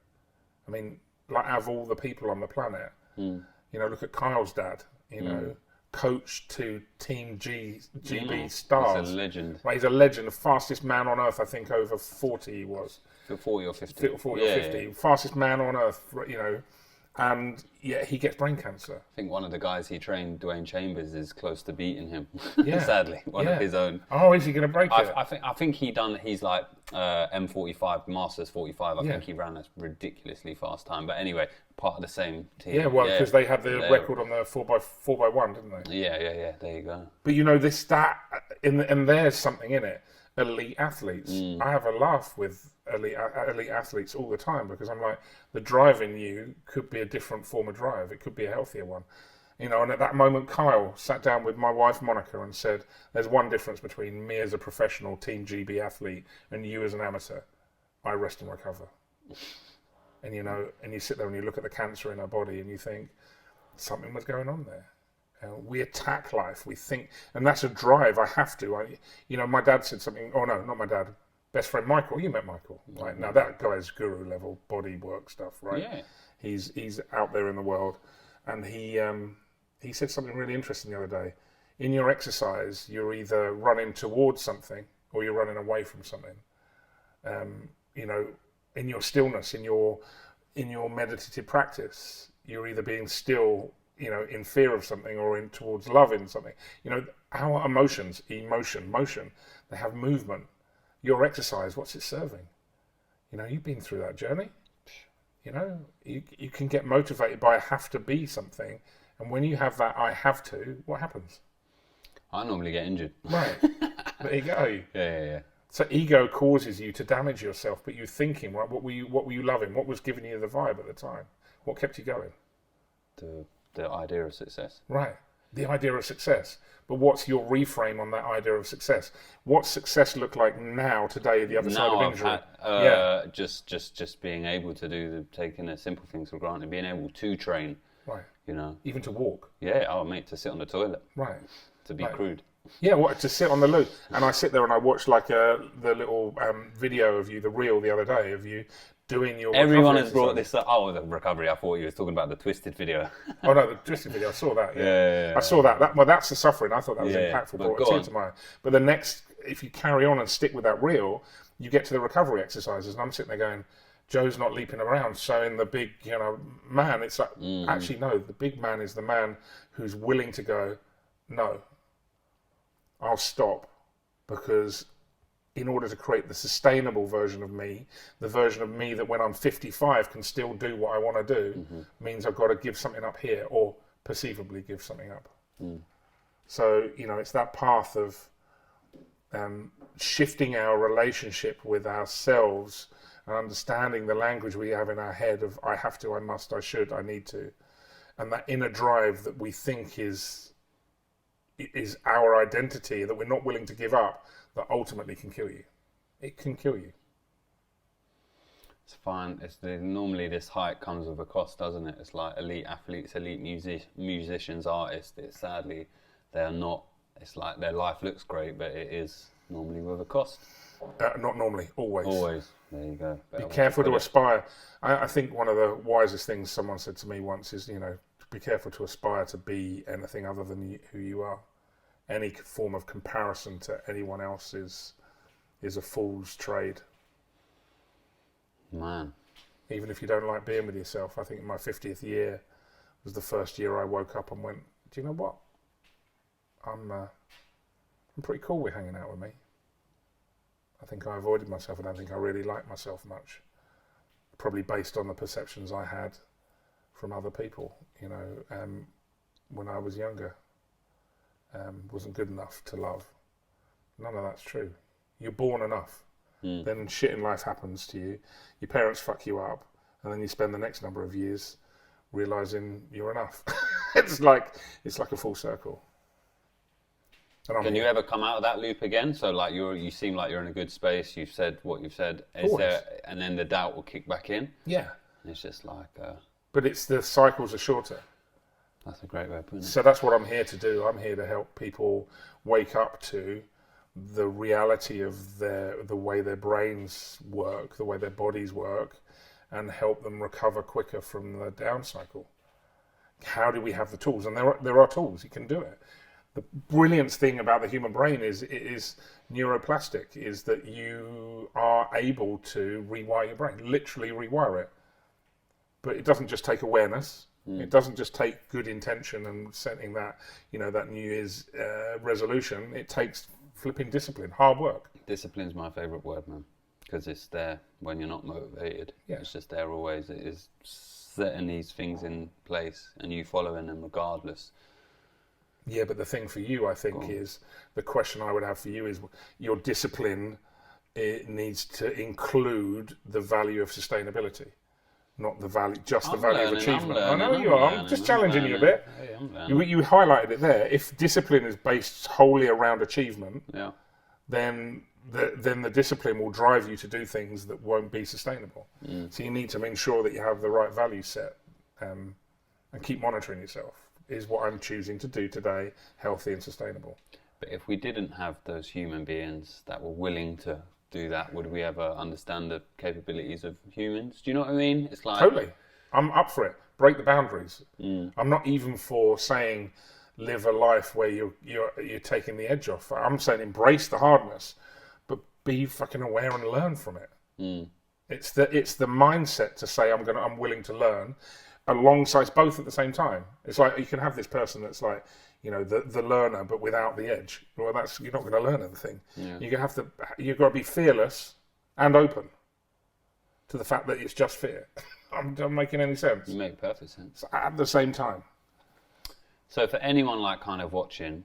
I mean, like, out of all the people on the planet, look at Kyle's dad, coach to Team GB stars. He's a legend. Right, he's a legend, the fastest man on earth, I think, over 40 he was. 40 or 50. 40 or 50. Yeah. Fastest man on earth, and yet he gets brain cancer. I think one of the guys he trained, Dwayne Chambers, is close to beating him. Yeah. Sadly, one of his own. Oh, is he going to break it? I think he's like M45, Masters 45. I think he ran a ridiculously fast time. But anyway, part of the same team. Yeah, well, because they had the record on the 4x1, didn't they? Yeah. There you go. But and there's something in it. Elite athletes. I have a laugh with elite athletes all the time, because I'm like, the drive in you could be a different form of drive. It could be a healthier one. And at that moment, Kyle sat down with my wife, Monica, and said, there's one difference between me as a professional Team GB athlete and you as an amateur. I rest and recover. And, and you sit there and you look at the cancer in her body and you think, something was going on there. We attack life. We think, and that's a drive. I have to. My dad said something. Oh no, not my dad. Best friend Michael. You met Michael, right? Now that guy's guru level body work stuff, right? Yeah. He's out there in the world, and he said something really interesting the other day. In your exercise, you're either running towards something or you're running away from something. In your stillness, in your meditative practice, you're either being still, in fear of something, or in towards love in something. Our emotions, motion, they have movement. Your exercise, what's it serving? You've been through that journey. You can get motivated by I have to be something. And when you have that I have to, what happens? I normally get injured. Right. There you go. Yeah. So ego causes you to damage yourself, but you're thinking, right, what were you loving? What was giving you the vibe at the time? What kept you going? The idea of success. Right. The idea of success. But what's your reframe on that idea of success? What's success look like now, today, the other side of injury? Just being able to taking the simple things for granted, being able to train. Right. Even to walk. Yeah. Oh, mate, to sit on the toilet. Right. To be crude. Yeah, to sit on the loo. And I sit there and I watch the little video of you, the reel the other day of you doing your Everyone has brought this up. Oh, the recovery. I thought you were talking about the Twisted video. Oh, no, the Twisted video. I saw that. Yeah. I saw that. Well, that's the suffering. I thought that was impactful. Brought a tear to my eye. But the next, if you carry on and stick with that reel, you get to the recovery exercises. And I'm sitting there going, Joe's not leaping around showing the big, man. It's like, actually, no, the big man is the man who's willing to go, no, I'll stop, because in order to create the sustainable version of me, the version of me that when I'm 55 can still do what I want to do, means I've got to give something up here, or perceivably give something up. So, it's that path of shifting our relationship with ourselves and understanding the language we have in our head of I have to, I must, I should, I need to. And that inner drive that we think is our identity, that we're not willing to give up, that ultimately can kill you. It can kill you. It's fine. Normally this hype comes with a cost, doesn't it? It's like elite athletes, elite musicians, artists. Sadly, they are not. It's like their life looks great, but it is normally with a cost. Not normally, always. Always. There you go. Be careful to aspire. I think one of the wisest things someone said to me once is, be careful to aspire to be anything other than who you are. Any form of comparison to anyone else is a fool's trade. Man. Even if you don't like being with yourself. I think my 50th year was the first year I woke up and went, do you know what? I'm pretty cool with hanging out with me. I think I avoided myself. I don't think I really liked myself much. Probably based on the perceptions I had from other people, when I was younger. Wasn't good enough to love. None of that's true. You're born enough. Then shit in life happens to you. Your parents fuck you up, and then you spend the next number of years realizing you're enough. It's like a full circle. Can you ever come out of that loop again? So like you seem like you're in a good space. You've said what you've said. And then the doubt will kick back in. Yeah. And it's just like. But the cycles are shorter. That's a great way of putting it. So that's what I'm here to do. I'm here to help people wake up to the reality of the way their brains work, the way their bodies work, and help them recover quicker from the down cycle. How do we have the tools? And there are tools. You can do it. The brilliant thing about the human brain is it is neuroplastic, is that you are able to rewire your brain, literally rewire it. But it doesn't just take awareness. It doesn't just take good intention and setting that, that New Year's resolution. It takes flipping discipline, hard work. Discipline's my favourite word, man, because it's there when you're not motivated. Yeah. It's just there always. It is setting these things in place and you following them regardless. Yeah, but the thing for you, I think, is the question I would have for you is your discipline. It needs to include the value of sustainability, not the value, just the value of achievement. I know you are. I'm just challenging you a bit. Hey, you highlighted it there. If discipline is based wholly around achievement, then the discipline will drive you to do things that won't be sustainable. So you need to make sure that you have the right value set and keep monitoring yourself. Is what I'm choosing to do today, healthy and sustainable. But if we didn't have those human beings that were willing to do that, would we ever understand the capabilities of humans? Do you know what I mean? It's like totally. I'm up for it. Break the boundaries. I'm not even for saying live a life where you're taking the edge off. I'm saying embrace the hardness, but be fucking aware and learn from it. It's the mindset to say I'm willing to learn. Alongside both at the same time. It's like you can have this person that's like, the learner, but without the edge. Well, you're not going to learn anything. Yeah. You've got to be fearless and open to the fact that it's just fear. I'm making any sense. You make perfect sense. At the same time. So for anyone like kind of watching,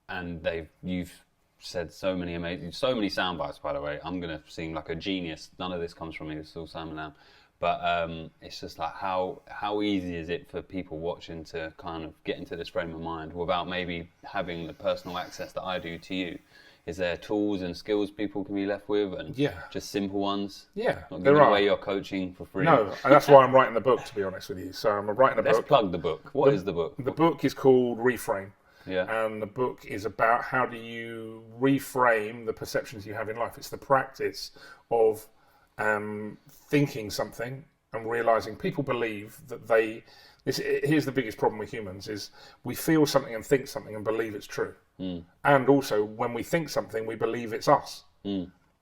and you've said so many sound bites, by the way. I'm going to seem like a genius. None of this comes from me. It's all Sam and Am. But it's just like how easy is it for people watching to kind of get into this frame of mind without maybe having the personal access that I do to you? Is there tools and skills people can be left with, and just simple ones? Yeah, not giving away your coaching for free. No, and that's why I'm writing the book. To be honest with you, so I'm writing a book. Let's plug the book. What is the book? The book is called Reframe. Yeah, and the book is about how do you reframe the perceptions you have in life. It's the practice of thinking something and realizing people believe that here's the biggest problem with humans is we feel something and think something and believe it's true. And also when we think something, we believe it's us.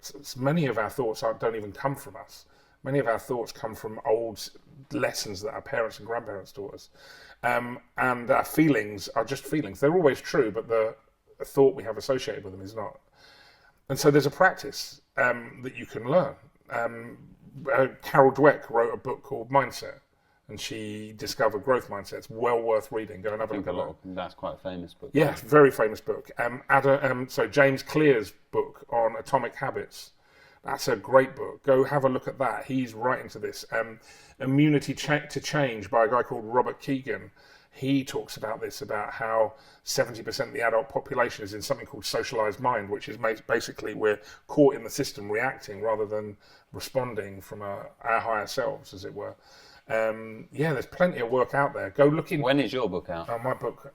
So many of our thoughts don't even come from us. Many of our thoughts come from old lessons that our parents and grandparents taught us. And our feelings are just feelings. They're always true, but the thought we have associated with them is not. And so there's a practice that you can learn. Carol Dweck wrote a book called Mindset, and she discovered growth mindset. It's well worth reading. Go and have a look at that. That's quite a famous book. Yeah, very famous book. So James Clear's book on atomic habits. That's a great book. Go have a look at that. He's right into this. Immunity to Change by a guy called Robert Keegan. he talks about this, about how 70% of the adult population is in something called socialized mind, which is basically we're caught in the system reacting rather than responding from our higher selves, as it were. Yeah, there's plenty of work out there. Go look in. When is your book out? My book,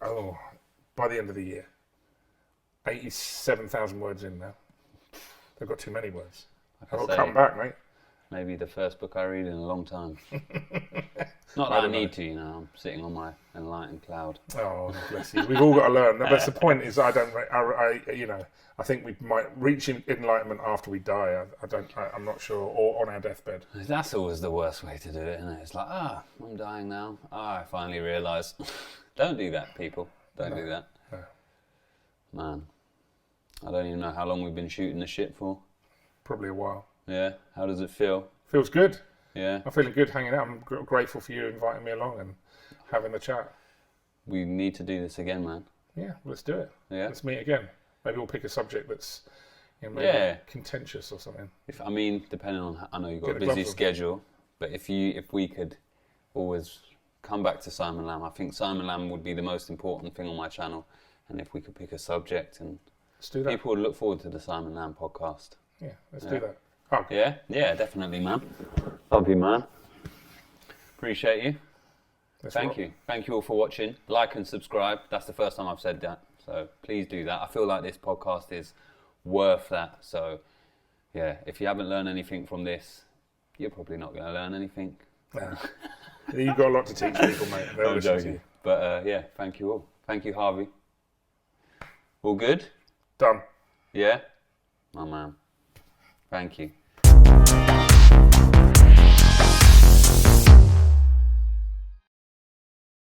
by the end of the year. 87,000 words in now. They've got too many words. I'll come back, mate. Maybe the first book I read in a long time. Not that I need to, you know. I'm sitting on my enlightened cloud. Oh, bless you. We've all got to learn. That's the point. Is I think we might reach enlightenment after we die. I'm not sure, or on our deathbed. That's always the worst way to do it, isn't it? It's like, I'm dying now. I finally realise. Don't do that, people. Don't do that. No. Man, I don't even know how long we've been shooting the shit for. Probably a while. Yeah. How does it feel? Feels good. Yeah. I'm feeling good hanging out. I'm grateful for you inviting me along and having the chat. We need to do this again, man. Yeah, let's do it. Yeah. Let's meet again. Maybe we'll pick a subject that's contentious or something. Depending on, I know you've got a busy schedule, but if we could always come back to Simon Lamb, I think Simon Lamb would be the most important thing on my channel. And if we could pick a subject, and let's do that. People would look forward to the Simon Lamb podcast. Yeah, let's do that. Oh, Yeah, definitely, man. Love you, man. Appreciate you. Thank you. Thank you all for watching. Like and subscribe. That's the first time I've said that. So please do that. I feel like this podcast is worth that. So yeah, if you haven't learned anything from this, you're probably not going to learn anything. Nah. You've got a lot to teach people, mate. I'm joking. But yeah, thank you all. Thank you, Harvey. All good? Done. Yeah? My man. Thank you.